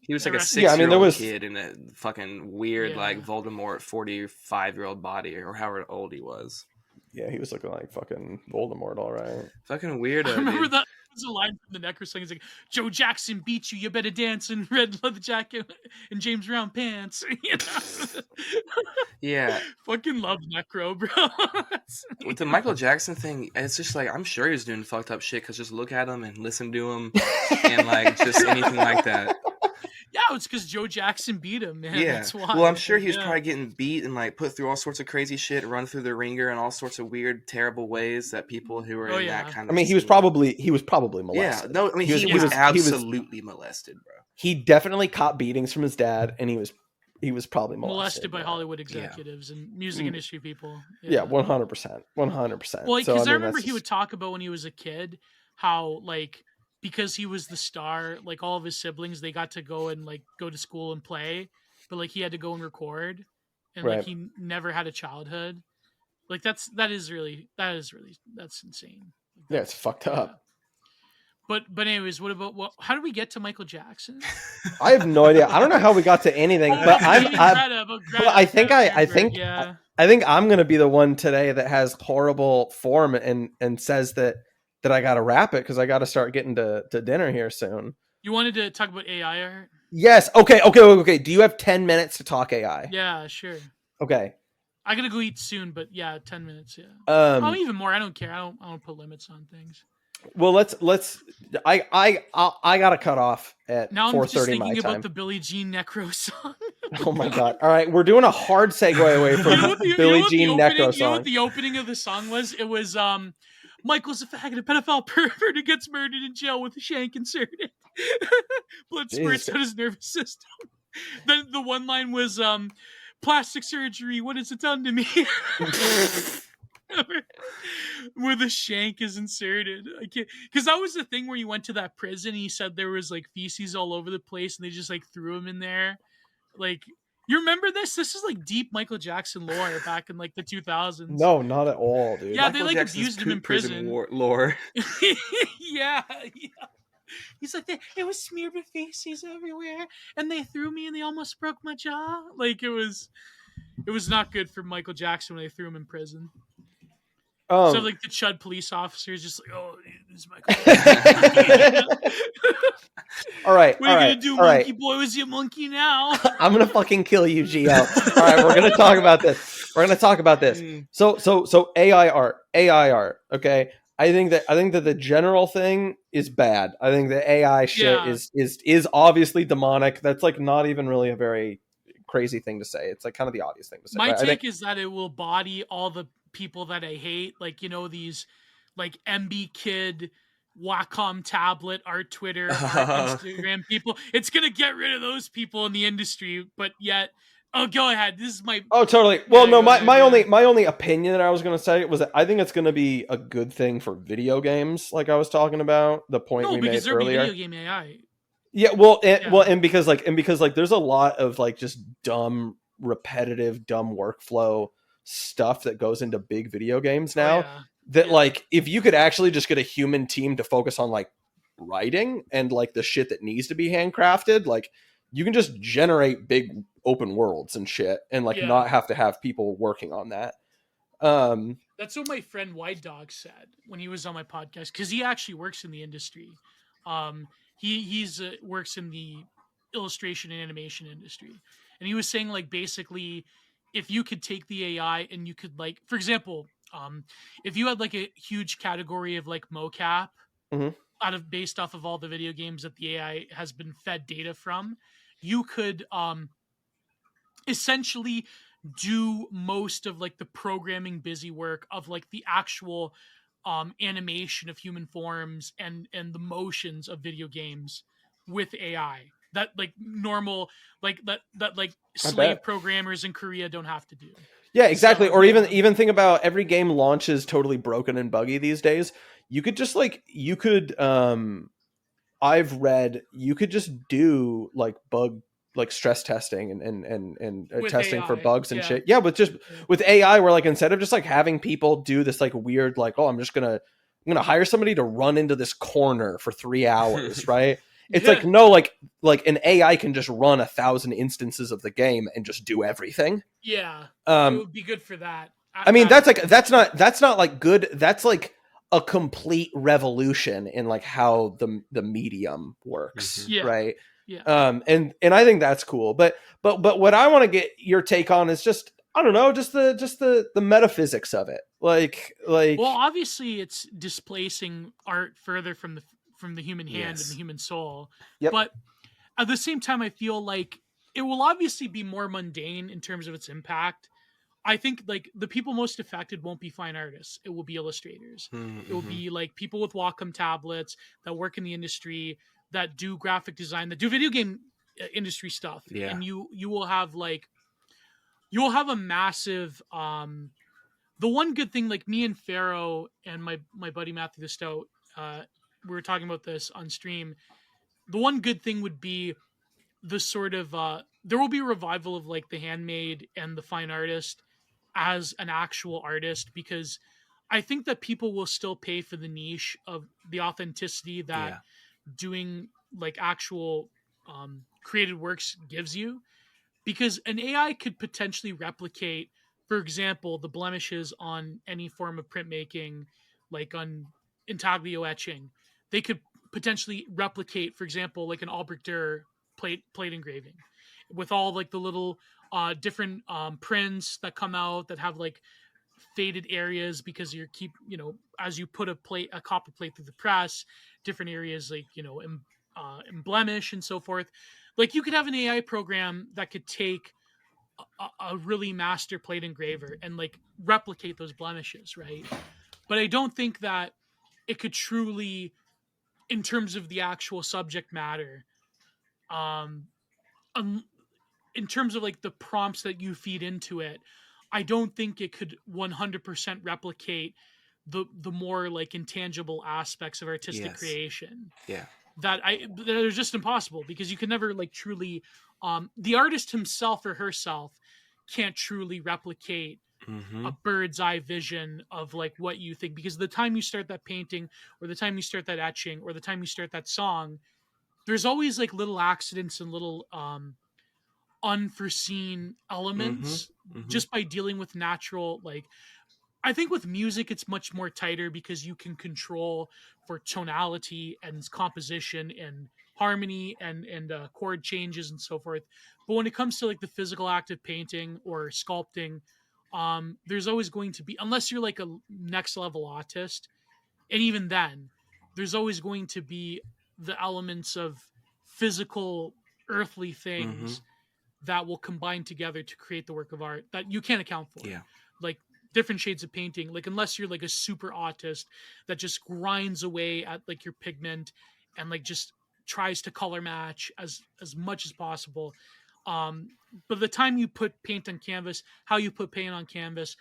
He was like a arrested. 6-year-old kid in a fucking weird Yeah. like Voldemort 45-year-old body or however old he was. Yeah, he was looking like fucking Voldemort, all right. Fucking weirdo. I remember dude. that was a line from the Necro song. It's like, Joe Jackson beat you. You better dance in red leather jacket and James Brown pants. Yeah. Fucking love Necro, bro. With the Michael Jackson thing, it's just like I'm sure he's doing fucked up shit because just look at him and listen to him and like just anything like that. Yeah, it's because Joe Jackson beat him, man. Yeah. That's why. Well, I'm sure he was Yeah. probably getting beat and like put through all sorts of crazy shit, run through the ringer in all sorts of weird, terrible ways that people who are in that kind of. I mean, he was scene- probably Yeah. molested. No, I mean he was absolutely molested, bro. He definitely caught beatings from his dad, and he was probably molested by yeah. Hollywood executives and music industry people. Yeah, 100%, 100%. Well, So, because I mean, remember that's he would talk about when he was a kid how like because he was the star, like all of his siblings, they got to go and like go to school and play, but like he had to go and record, and Right. like he never had a childhood. Like that's insane. Yeah, it's fucked up. But anyways, how did we get to Michael Jackson? I have no idea. I don't know how we got to anything, but I think I'm gonna be the one today that has horrible form and says that I gotta wrap it because I gotta start getting to dinner here soon. You wanted to talk about AI art? Yes. Okay. Do you have 10 minutes to talk AI? Yeah, sure. Okay. I gotta go eat soon, but yeah, 10 minutes. Yeah. Even more. I don't care. I don't put limits on things. Well, let's. I gotta cut off at 4:30 now. I'm just thinking my time. about the Billie Jean Necro song. Oh my god! All right, we're doing a hard segue away from Billie Jean Necro song. You know what the opening of the song was? It was Michael's a faggot, a pedophile pervert who gets murdered in jail with a shank inserted. Blood squirts out his nervous system. Then the one line was plastic surgery. What has it done to me? Where the shank is inserted. I can't, because that was the thing where you went to that prison. And he said there was like feces all over the place, and they just like threw him in there. Like You remember this? This is like deep Michael Jackson lore back in like the 2000s. No, not at all, dude. Yeah, Michael they like Jackson's abused him in prison. lore. Yeah. He's like, it was smeared with feces everywhere, and they threw me, and they almost broke my jaw. Like it was not good for Michael Jackson when they threw him in prison. So like the Chud police officers just like, oh, this is Michael. All right. What are you gonna do, monkey boy? Was you a monkey now? I'm gonna fucking kill you, Gio. All right, we're gonna talk about this. So AI art. Okay, I think that the general thing is bad. I think the AI shit is obviously demonic. That's like not even really a very crazy thing to say. It's like kind of the obvious thing to say. My take is that it will body all the people that I hate, like these like MB Kid, Wacom tablet, art Twitter, art Instagram people. It's gonna get rid of those people in the industry, but yet, go ahead. This is my totally. Well, no, my only opinion that I was gonna say was that I think it's gonna be a good thing for video games, like I was talking about the point we made earlier. Video game AI. Yeah, and because there's a lot of like just dumb, repetitive, dumb workflow stuff that goes into big video games now like if you could actually just get a human team to focus on like writing and like the shit that needs to be handcrafted, like you can just generate big open worlds and shit and like not have to have people working on that. That's what my friend White Dog said when he was on my podcast, because he actually works in the industry. He's works in the illustration and animation industry, and he was saying like basically if you could take the AI and you could like, for example, if you had like a huge category of like mocap based off of all the video games that the AI has been fed data from, you could essentially do most of like the programming busy work of like the actual animation of human forms and the motions of video games with AI that like normal like that like slave programmers in Korea don't have to do. Yeah, exactly. So, or even think about every game launches totally broken and buggy these days. You could just I've read you could just do like bug like stress testing and testing AI, for bugs and shit. Yeah, with AI where like instead of just like having people do this like weird like, oh, I'm gonna hire somebody to run into this corner for 3 hours, right? It's like no, like an AI can just run 1,000 instances of the game and just do everything. Yeah, it would be good for that. I mean, that's not like good. That's like a complete revolution in like how the medium works, right? Yeah. And I think that's cool. But what I want to get your take on is just I don't know, just the metaphysics of it. Like well, obviously it's displacing art further from the human hand and the human soul. Yep. But at the same time, I feel like it will obviously be more mundane in terms of its impact. I think like the people most affected won't be fine artists. It will be illustrators. Mm-hmm. It will be like people with Wacom tablets that work in the industry, that do graphic design, that do video game industry stuff. Yeah. And you will have a massive, the one good thing, like me and Pharaoh and my buddy Matthew the Stout, we were talking about this on stream. The one good thing would be the sort of there will be a revival of like the handmade and the fine artist as an actual artist, because I think that people will still pay for the niche of the authenticity that doing like actual created works gives you, because an AI could potentially replicate, for example, the blemishes on any form of printmaking, like on intaglio etching. They could potentially replicate, for example, like an Albrecht Dürer plate engraving with all like the little different prints that come out that have like faded areas, because you keep, as you put a copper plate through the press, different areas like, blemish and so forth. Like you could have an AI program that could take a really master plate engraver and like replicate those blemishes, right? But I don't think that it could truly, in terms of the actual subject matter, in terms of like the prompts that you feed into it, I don't think it could 100% replicate the more like intangible aspects of artistic creation. Yeah. that are just impossible, because you can never like truly, the artist himself or herself can't truly replicate Mm-hmm. a bird's eye vision of like what you think, because the time you start that painting, or the time you start that etching, or the time you start that song, there's always like little accidents and little unforeseen Mm-hmm. elements, Mm-hmm. just by dealing with natural, like, I think with music it's much more tighter because you can control for tonality and composition and harmony and chord changes and so forth. But when it comes to like the physical act of painting or sculpting, there's always going to be, unless you're like a next level autist, and even then, there's always going to be the elements of physical, earthly Mm-hmm. things that will combine together to create the work of art that you can't account for. Yeah. Like different shades of painting, like unless you're like a super autist that just grinds away at like your pigment and like just tries to color match as much as possible. But the time you put paint on canvas, how you put paint on canvas,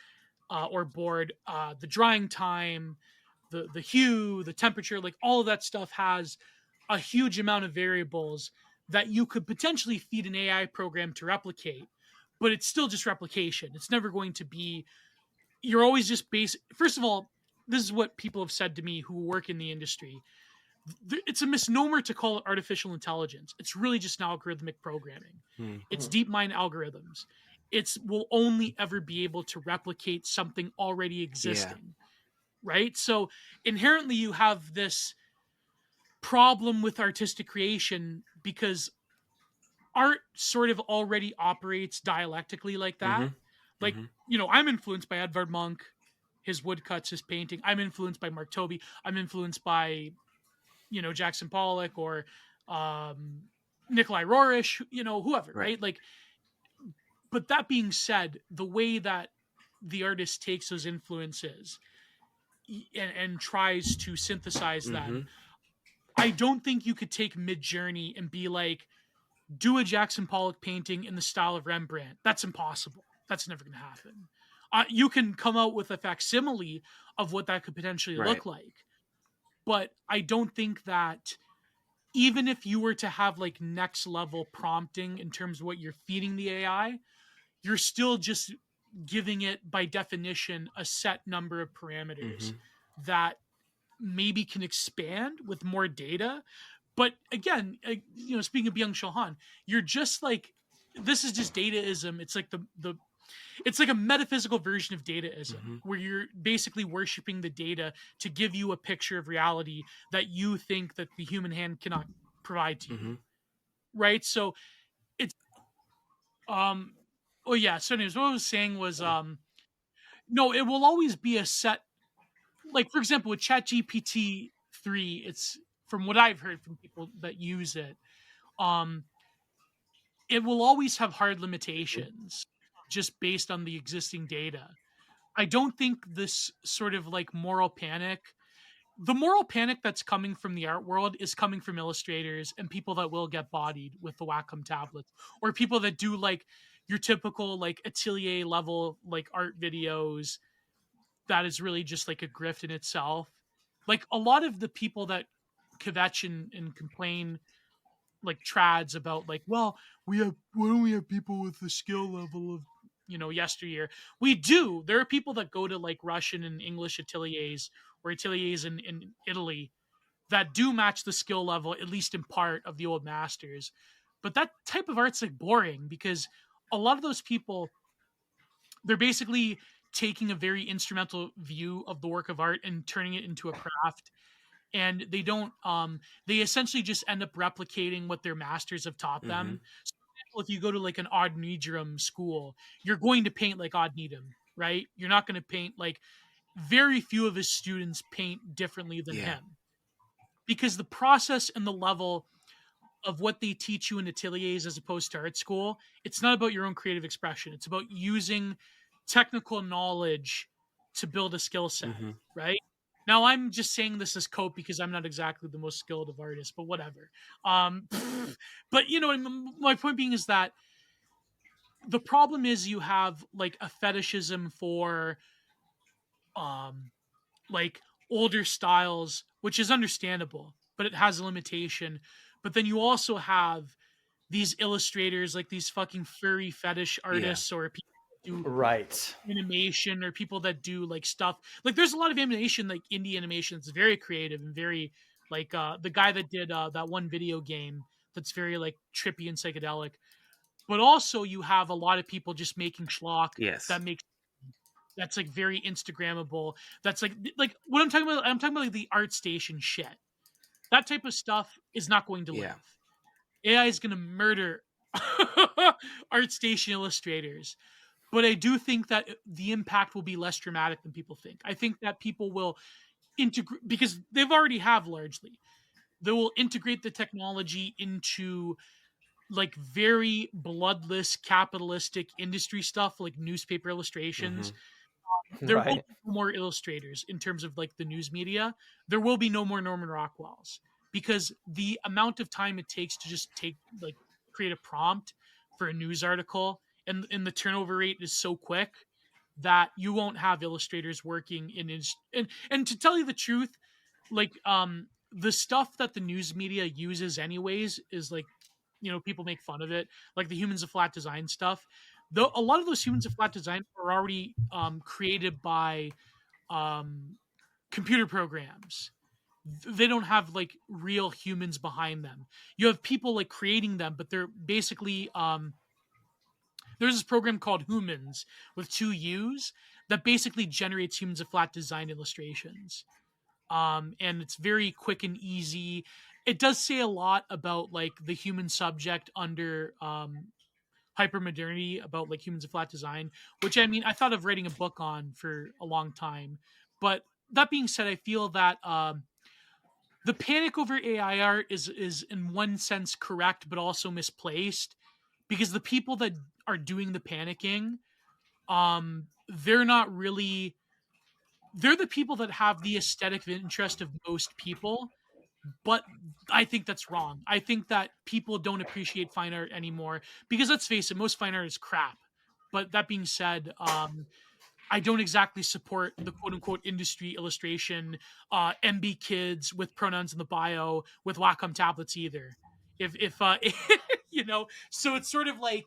or board, the drying time, the hue, the temperature, like all of that stuff has a huge amount of variables that you could potentially feed an AI program to replicate, but it's still just replication. It's never going to be, you're always just first of all, this is what people have said to me who work in the industry. It's a misnomer to call it artificial intelligence. It's really just algorithmic programming. Mm. It's deep mind algorithms. It's will only ever be able to replicate something already existing, right? So inherently you have this problem with artistic creation because art sort of already operates dialectically like that. Mm-hmm. Like, Mm-hmm. you know, I'm influenced by Edvard Munch, his woodcuts, his painting. I'm influenced by Mark Toby. I'm influenced by, you know, Jackson Pollock or Nikolai Rorish, you know, whoever, right? Like, but that being said, the way that the artist takes those influences and tries to synthesize Mm-hmm. them, I don't think you could take Midjourney and be like, do a Jackson Pollock painting in the style of Rembrandt. That's impossible. That's never going to happen. You can come out with a facsimile of what that could potentially look like, but I don't think that, even if you were to have like next level prompting in terms of what you're feeding the AI, you're still just giving it by definition a set number of parameters Mm-hmm. that maybe can expand with more data. But again, you know, speaking of Byung-Chul Han, you're just like, this is just dataism. It's like the it's like a metaphysical version of dataism, Mm-hmm. where you're basically worshiping the data to give you a picture of reality that you think that the human hand cannot provide to you. Mm-hmm. Right? So it's oh yeah, so anyways, what I was saying was no, it will always be a set, like for example with ChatGPT 3, it's, from what I've heard from people that use it, um it will always have hard limitations just based on the existing data. I don't think this sort of like moral panic, the moral panic that's coming from the art world is coming from illustrators and people that will get bodied with the Wacom tablets, or people that do like your typical like atelier level like art videos that is really just like a grift in itself. Like a lot of the people that kvetch and complain like trads about like, well, we have, why don't we have people with the skill level of, you know, yesteryear? We do. There are people that go to like Russian and English ateliers or ateliers in Italy that do match the skill level, at least in part, of the old masters. But that type of art's like boring because a lot of those people, they're basically taking a very instrumental view of the work of art and turning it into a craft, and they don't they essentially just end up replicating what their masters have taught Mm-hmm. them. So for example, if you go to like an Odd Needham school, you're going to paint like Odd Needham, right? You're not going to paint like, very few of his students paint differently than him, because the process and the level of what they teach you in ateliers as opposed to art school, it's not about your own creative expression. It's about using technical knowledge to build a skill set, Mm-hmm. right? Now I'm just saying this as cope because I'm not exactly the most skilled of artists, but whatever. But you know, my point being is that the problem is you have like a fetishism for like older styles, which is understandable. but it has a limitation. But then you also have these illustrators, like these fucking furry fetish artists, or people that do Right. animation, or people that do like stuff. Like there's a lot of animation, like indie animation, that's very creative and very like the guy that did that one video game that's very like trippy and psychedelic. But also you have a lot of people just making schlock Yes. that makes that's like very Instagrammable. That's like what I'm talking about. I'm talking about like the art station shit. That type of stuff is not going to Yeah. live. AI is going to murder art station illustrators. But I do think that the impact will be less dramatic than people think. I think that people will integrate, because they've already have largely. They will integrate the technology into like very bloodless capitalistic industry stuff, like newspaper illustrations. There will Right. be no more illustrators in terms of like the news media. There will be no more Norman Rockwells, because the amount of time it takes to just create a prompt for a news article, and the turnover rate is so quick that you won't have illustrators working and to tell you the truth, like the stuff that the news media uses anyways is like, people make fun of it, like the humans of flat design stuff. Though a lot of those humans of flat design are already created by um, computer programs. They don't have like real humans behind them. You have people like creating them, but they're basically there's this program called Humans with two U's that basically generates humans of flat design illustrations. And it's very quick and easy. It does say a lot about like the human subject under hypermodernity, about like humans of flat design, which I mean I thought of writing a book on for a long time. But that being said, I feel that the panic over AI art is in one sense correct, but also misplaced, because the people that are doing the panicking, they're not really, they're the people that have the aesthetic interest of most people. But I think that's wrong. I think that people don't appreciate fine art anymore, because let's face it, most fine art is crap. But that being said, I don't exactly support the quote unquote industry illustration, MB kids with pronouns in the bio with Wacom tablets either. If so it's sort of like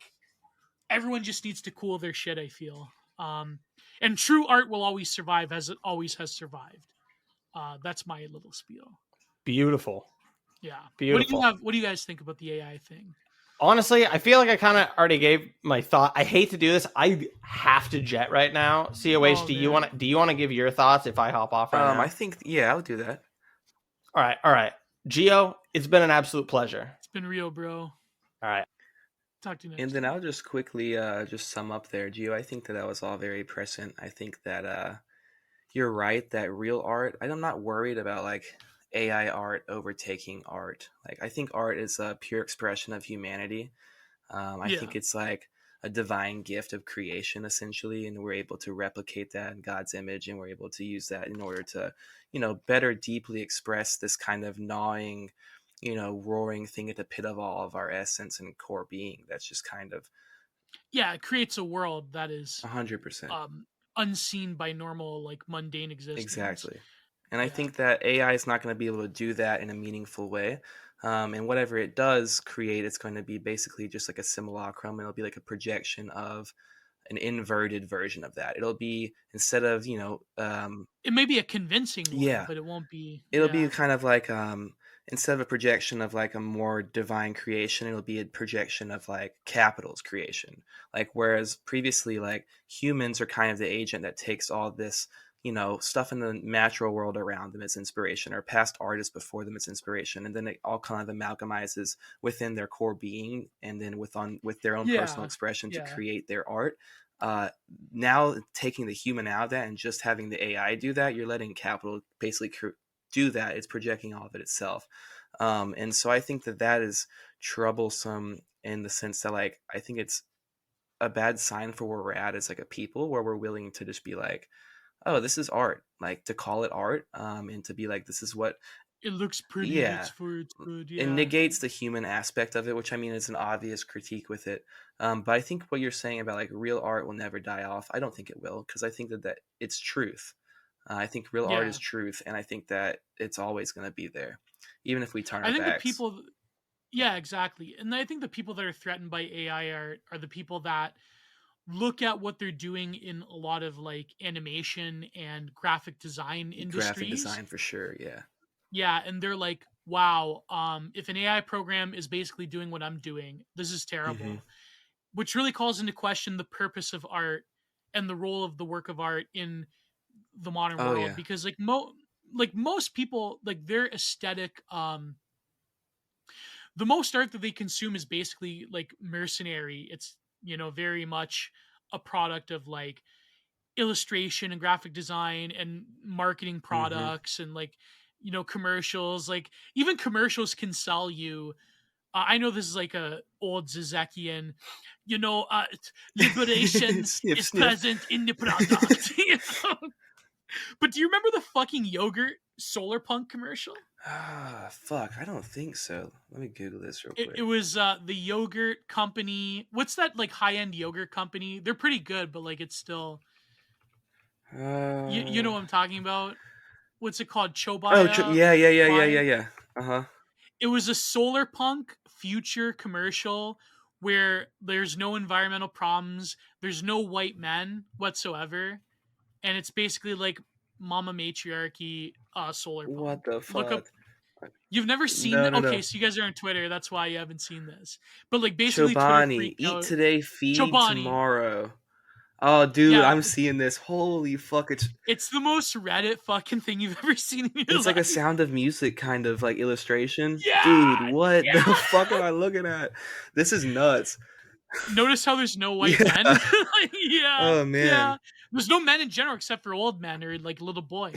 everyone just needs to cool their shit, I feel. And true art will always survive, as it always has survived. That's my little spiel. Beautiful. Yeah. Beautiful. What do you guys think about the AI thing? Honestly, I feel like I kind of already gave my thought. I hate to do this. I have to jet right now. COH, do you want to give your thoughts if I hop off right now? I think I'll do that. All right. Gio, it's been an absolute pleasure. It's been real, bro. All right. Talk to you next. And then I'll just quickly just sum up there, Gio. I think that was all very present. I think that you're right that real art. I'm not worried about like AI art overtaking art. Like I think art is a pure expression of humanity. I think it's like a divine gift of creation, essentially, and we're able to replicate that in God's image, and we're able to use that in order to, better deeply express this kind of gnawing, roaring thing at the pit of all of our essence and core being. That's just kind of it creates a world that is 100% unseen by normal, like mundane existence. Exactly. And I think that AI is not going to be able to do that in a meaningful way. And whatever it does create, it's going to be basically just like a simulacrum. It'll be like a projection of an inverted version of that. It'll be, instead of, it may be a convincing one, but it won't be. It'll be kind of like, instead of a projection of like a more divine creation, it'll be a projection of like capital's creation. Like, whereas previously, like humans are kind of the agent that takes all this, stuff in the natural world around them as inspiration, or past artists before them as inspiration, and then it all kind of amalgamizes within their core being, and then with their own personal expression to create their art. Now taking the human out of that and just having the AI do that, you're letting capital basically do that. It's projecting all of it itself. And so I think that is troublesome in the sense that, like, I think it's a bad sign for where we're at as like a people, where we're willing to just be like, oh, this is art, like to call it art, and to be like, this is what it looks pretty. It's good. It negates the human aspect of it, which I mean is an obvious critique with it. But I think what you're saying about like real art will never die off, I don't think it will, because I think that it's truth. I think real art is truth, and I think that it's always going to be there. even if we turn I our think the backs. people, yeah, exactly. And I think the people that are threatened by AI are the people that look at what they're doing in a lot of like animation and graphic design Graphic industries. design for sure, yeah. Yeah, and they're like, wow, if an AI program is basically doing what I'm doing, this is terrible. Mm-hmm. Which really calls into question the purpose of art and the role of the work of art in the modern Oh world. yeah. Because like most people, like their aesthetic, the most art that they consume is basically like mercenary. It's, you know, very much a product of like illustration and graphic design and marketing Mm-hmm. products and like, you know, commercials. Like even commercials can sell you. I know this is like a old Zizekian, you know, liberation Sniff is sniff. present in the product. You know? But do you remember the fucking yogurt solar punk commercial? Ah, fuck. I don't think so. Let me Google this real It quick. was the yogurt company. What's that like high end yogurt company? They're pretty good, but like it's still you know what I'm talking about. What's it called? Oh, Chobaya yeah, Vibe. yeah. Uh-huh. It was a solar punk future commercial where there's no environmental problems, there's no white men whatsoever, and it's basically like mama matriarchy solar What punk. the Look up. fuck? You've never seen No, that? no, Okay, no. so you guys are on Twitter. That's why you haven't seen this. But like basically, Twitter Chobani, freaked eat out. today, feed Chobani, tomorrow. Oh, dude, yeah, I'm seeing this. Holy fuck! it's the most Reddit fucking thing you've ever seen in your It's like a life. Sound of Music kind of like illustration. Dude, Yeah, what the fuck am yeah. I looking at? This is nuts. Notice how there's no white men. Yeah. Like, yeah, Oh yeah. man. There's no men in general except for old men or like little boys.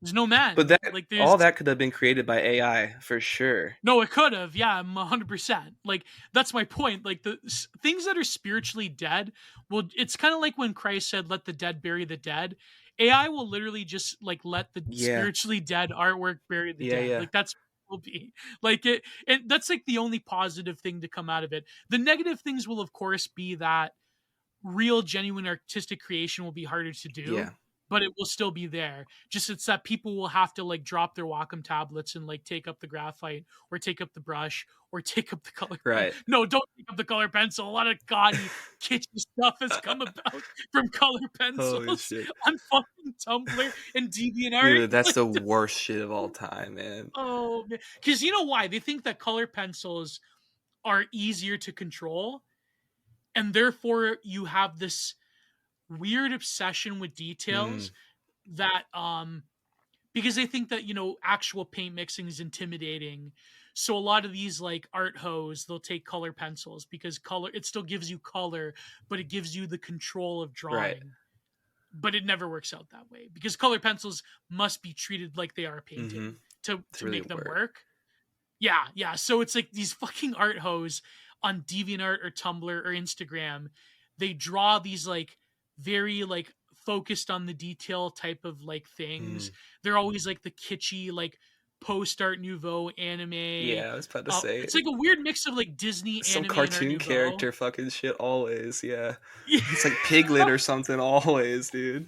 There's no But men. that Like there's all that could have been created by AI for sure. no. It could have. Yeah, I'm 100%. Like that's my point. Like the things that are spiritually dead. Well, it's kind of like when Christ said, "Let the dead bury the dead." AI will literally just like let the Yeah. spiritually dead artwork bury the Yeah, dead. yeah. Like that's will be like it, and that's like the only positive thing to come out of it. The negative things will of course be that real genuine artistic creation will be harder to do, Yeah. but it will still be there. Just it's that people will have to like drop their Wacom tablets and like take up the graphite or take up the brush or take up the color pen. Right. No, don't take up the color pencil. A lot of gaudy kitschy stuff has come about from color Holy pencils shit. on fucking Tumblr and DeviantArt. Dude, that's Like, the worst shit of all time, man. oh man, because you know why they think that color pencils are easier to control, and therefore you have this weird obsession with Mm, details that because they think that, you know, actual paint mixing is intimidating. So a lot of these like art hoes, they'll take color pencils because color it still gives you color, but it gives you the control of right. drawing. But it never works out that way because color pencils must be treated like they are painting Mm-hmm. to really make them work. work. Yeah, yeah. So it's like these fucking art hoes on DeviantArt or Tumblr or Instagram. They draw these like very like focused on the detail type of like things. Mm. They're always like the kitschy like post Art Nouveau anime. Yeah, I was about to say It's like a weird mix of like Disney some anime and Art cartoon Nouveau. character fucking shit always, yeah. Yeah, It's like Piglet or something always, dude.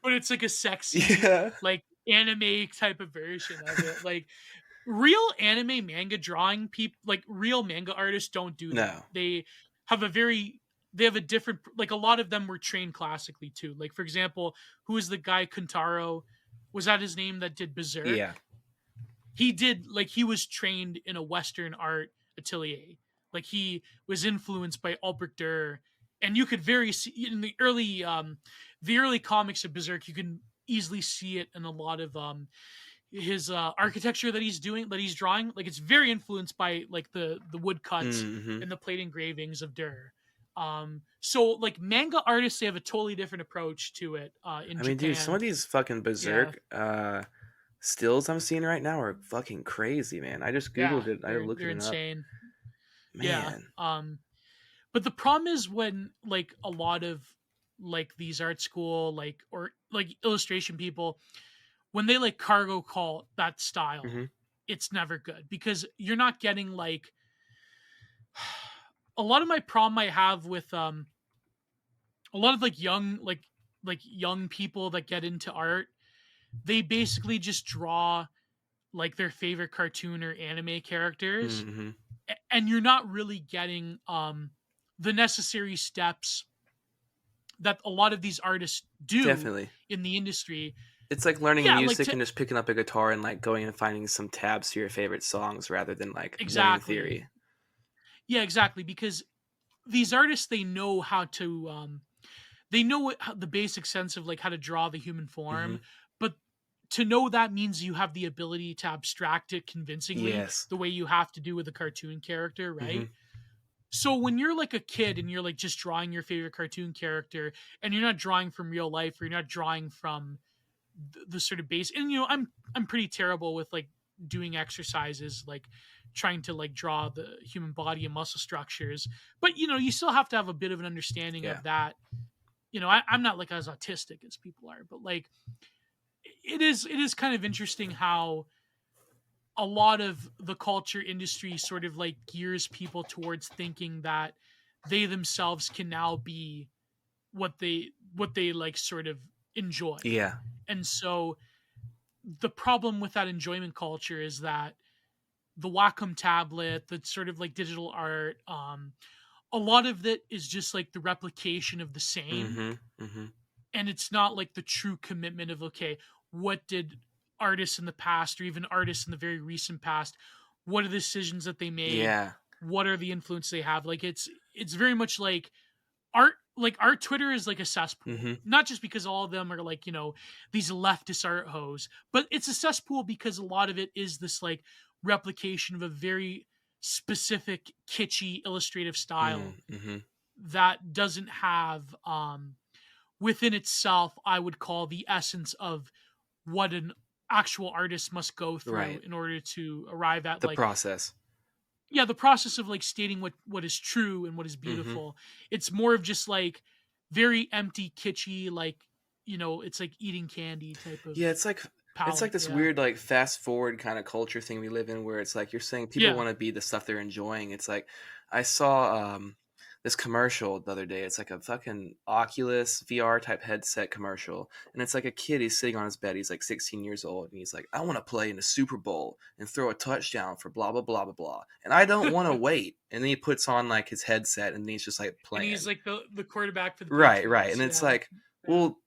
but it's like a sexy Yeah. like anime type of version of it. Like real anime manga drawing people, like real manga artists don't do that. No. Have a very they have a different, like a lot of them were trained classically too. Like for example, who is the guy Kuntaro, was that his name, that did Berserk? Yeah. He did, like he was trained in a Western art atelier. Like he was influenced by Albrecht Dürer, and you could very see in the early comics of Berserk, you can easily see it in a lot of his architecture that he's drawing. Like it's very influenced by like the woodcuts Mm-hmm. and the plate engravings of Dürer. So like manga artists, they have a totally different approach to it in I mean, dude, some Japan. of these fucking Yeah, Berserk stills I'm seeing right now are fucking crazy, man. I just yeah, Googled it. I looked they're it up. insane. Yeah. Man. But the problem is when like a lot of like these art school like or like illustration people, when they like cargo call that style, Mm-hmm. it's never good because you're not getting like a lot of my problem I have with a lot of like young people that get into art, they basically just draw like their favorite cartoon or anime characters, Mhm. and you're not really getting the necessary steps that a lot of these artists do Definitely. in the industry. It's like learning Yeah, like music and just picking up a guitar and like going and finding some tabs to your favorite songs rather than like learning exactly. theory. Yeah, exactly. Because these artists, they know how to they know the basic sense of like how to draw the human form, Mhm. but to know that means you have the ability to abstract it convincingly Yes. the way you have to do with a cartoon character, right? Mhm. So when you're like a kid and you're like just drawing your favorite cartoon character, and you're not drawing from real life, or you're not drawing from the sort of base, and I'm pretty terrible with like doing exercises like trying to like draw the human body and muscle structures, but you still have to have a bit of an understanding Yeah. of that. I'm not like as autistic as people are, but like it is kind of interesting how a lot of the culture industry sort of like gears people towards thinking that they themselves can now be what they like sort of enjoy. Yeah. And so the problem with that enjoyment culture is that the Wacom tablet, the sort of like digital art, a lot of it is just like the replication of the same, Mhm. Mhm. and it's not like the true commitment of, okay, what did artists in the past, or even artists in the very recent past, what are the decisions that they made, Yeah. what are the influence they have? Like it's very much art like our Twitter is like a cesspool, Mhm. not just because all of them are like these leftist art hoes, but it's a cesspool because a lot of it is this like replication of a very specific kitschy illustrative style Mhm. that doesn't have within itself, I would call, the essence of what an actual artist must go through Right. in order to arrive at The like, process. yeah, the process of like stating what is true and what is Mhm. beautiful. It's more of just like very empty, kitschy, like it's like eating candy type of Yeah, it's like palette. this Yeah, weird like fast forward kind of culture thing we live in where it's like you're saying people yeah, want to be the stuff they're enjoying. It's like I saw this commercial the other day. It's like a fucking Oculus VR type headset commercial. And it's like a kid, he's sitting on his bed, he's like 16 years old, and he's like, I want to play in the Super Bowl and throw a touchdown for blah blah blah blah blah. And I don't want to wait. And then he puts on like his headset and then he's just like and he's playing. like the quarterback for the Right, right. And Patriots. it's Yeah, like, yeah, well,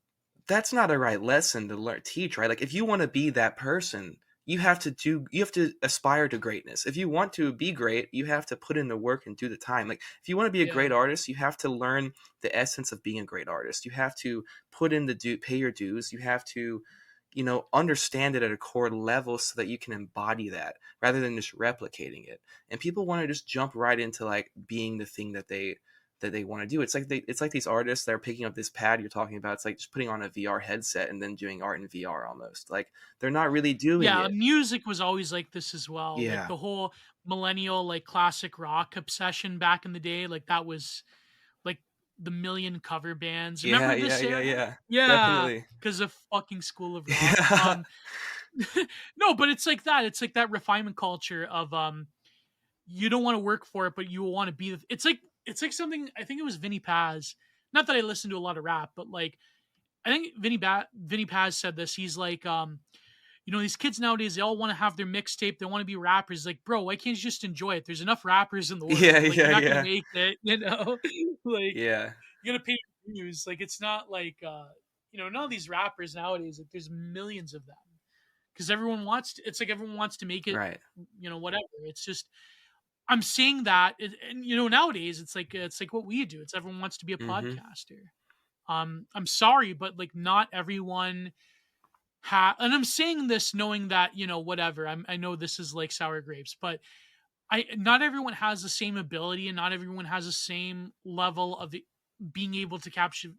that's not a right lesson to learn teach, right? Like if you want to be that person, you have to aspire to greatness. If you want to be great, you have to put in the work and do the time. Like if you want to be a yeah, great artist, you have to learn the essence of being a great artist. You have to put in pay your dues. You have to, understand it at a core level so that you can embody that rather than just replicating it. And people want to just jump right into like being the thing that they want to do. It's like these artists that are picking up this pad you're talking about. It's like just putting on a VR headset and then doing art in VR almost. Like they're not really doing yeah. it. Music was always like this as well. Like Yeah. the whole millennial like classic rock obsession back in the day. Like that was like the million cover bands. Yeah, Remember yeah, this yeah, era? yeah. Yeah, Definitely. because of fucking School of Rock. Yeah. No, but it's like that. It's like that refinement culture of you don't want to work for it, but you want to be. It's like something. I think it was Vinny Paz. Not that I listen to a lot of rap, but like I think Vinny Paz said this. He's like, these kids nowadays, they all want to have their mixtape. They want to be rappers. Like, bro, why can't you just enjoy it? There's enough rappers in the Yeah, world. Like, you're yeah, not gonna yeah. make it. Like Yeah. you gotta pay your dues. Like, it's not like none of these rappers nowadays. Like, there's millions of them because everyone wants to. It's like everyone wants to make it. Right. Whatever. It's just I'm seeing that, and nowadays it's like what we do. It's everyone wants to be a Mhm. podcaster. I'm sorry, but like not everyone and I'm saying this knowing that whatever. I know this is like sour grapes, but not everyone has the same ability, and not everyone has the same level of being able to capture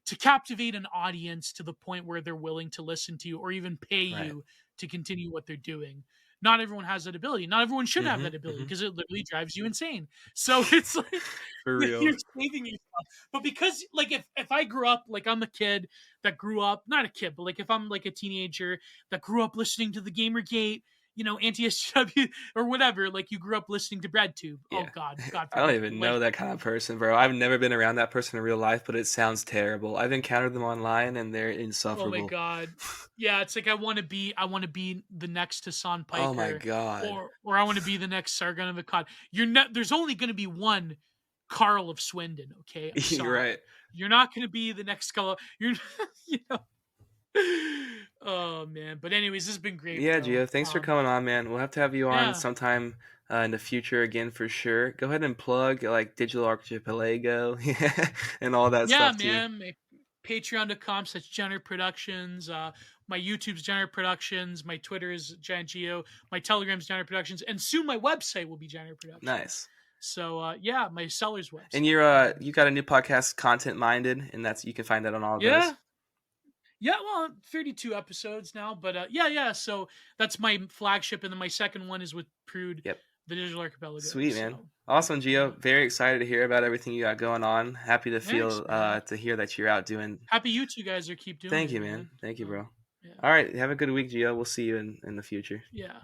to captivate an audience to the point where they're willing to listen to you or even pay Right. you to continue what they're doing. Not everyone has that ability. Not everyone should have that Mhm. ability Mhm. because it literally drives you insane. So it's like For real. you're saving yourself. But because like if I grew up like I'm a kid that grew up, not a kid, but like if I'm like a teenager that grew up listening to the Gamergate, anti-SJW or whatever, like you grew up listening to BreadTube. Oh Yeah. God I don't forbid. even Like, know that kind of person, bro. I've never been around that person in real life, but it sounds terrible. I've encountered them online, and they're oh my insufferable. God. Yeah, it's like I want to be the next Hassan Oh my Piker, god. or I want to be the next Sargon of Akkad. There's only going to be one Carl of Swindon, okay? I'm You're sorry. right. You're not going to be the next Carl. You're you know. Oh man, but anyways, this has been great, Yeah, bro. Gio, thanks for coming on, man. We'll have to have you on Yeah. sometime in the future again for sure. Go ahead and plug like Digital Archipelago and all that Yeah, stuff too. man. Patreon.com/Jenner Productions. My YouTube's Jenner Productions. My Twitter is Giant Geo. My Telegram's Jenner Productions, and soon my website will be Jenner Productions. Nice. So yeah, my seller's website. And you got a new podcast, Content Minded, and you can find that on all of those. Yeah, well, 32 episodes now, but yeah. So that's my flagship, and then my second one is with Prude, the Digital Archipelago. Sweet, man. Awesome, Gio. Very excited to hear about everything you got going on. Happy to to hear that you're out doing. Happy you two guys are keep doing. Thank you, man. Thank you, bro. Yeah. All right, have a good week, Gio. We'll see you in the future. Yeah.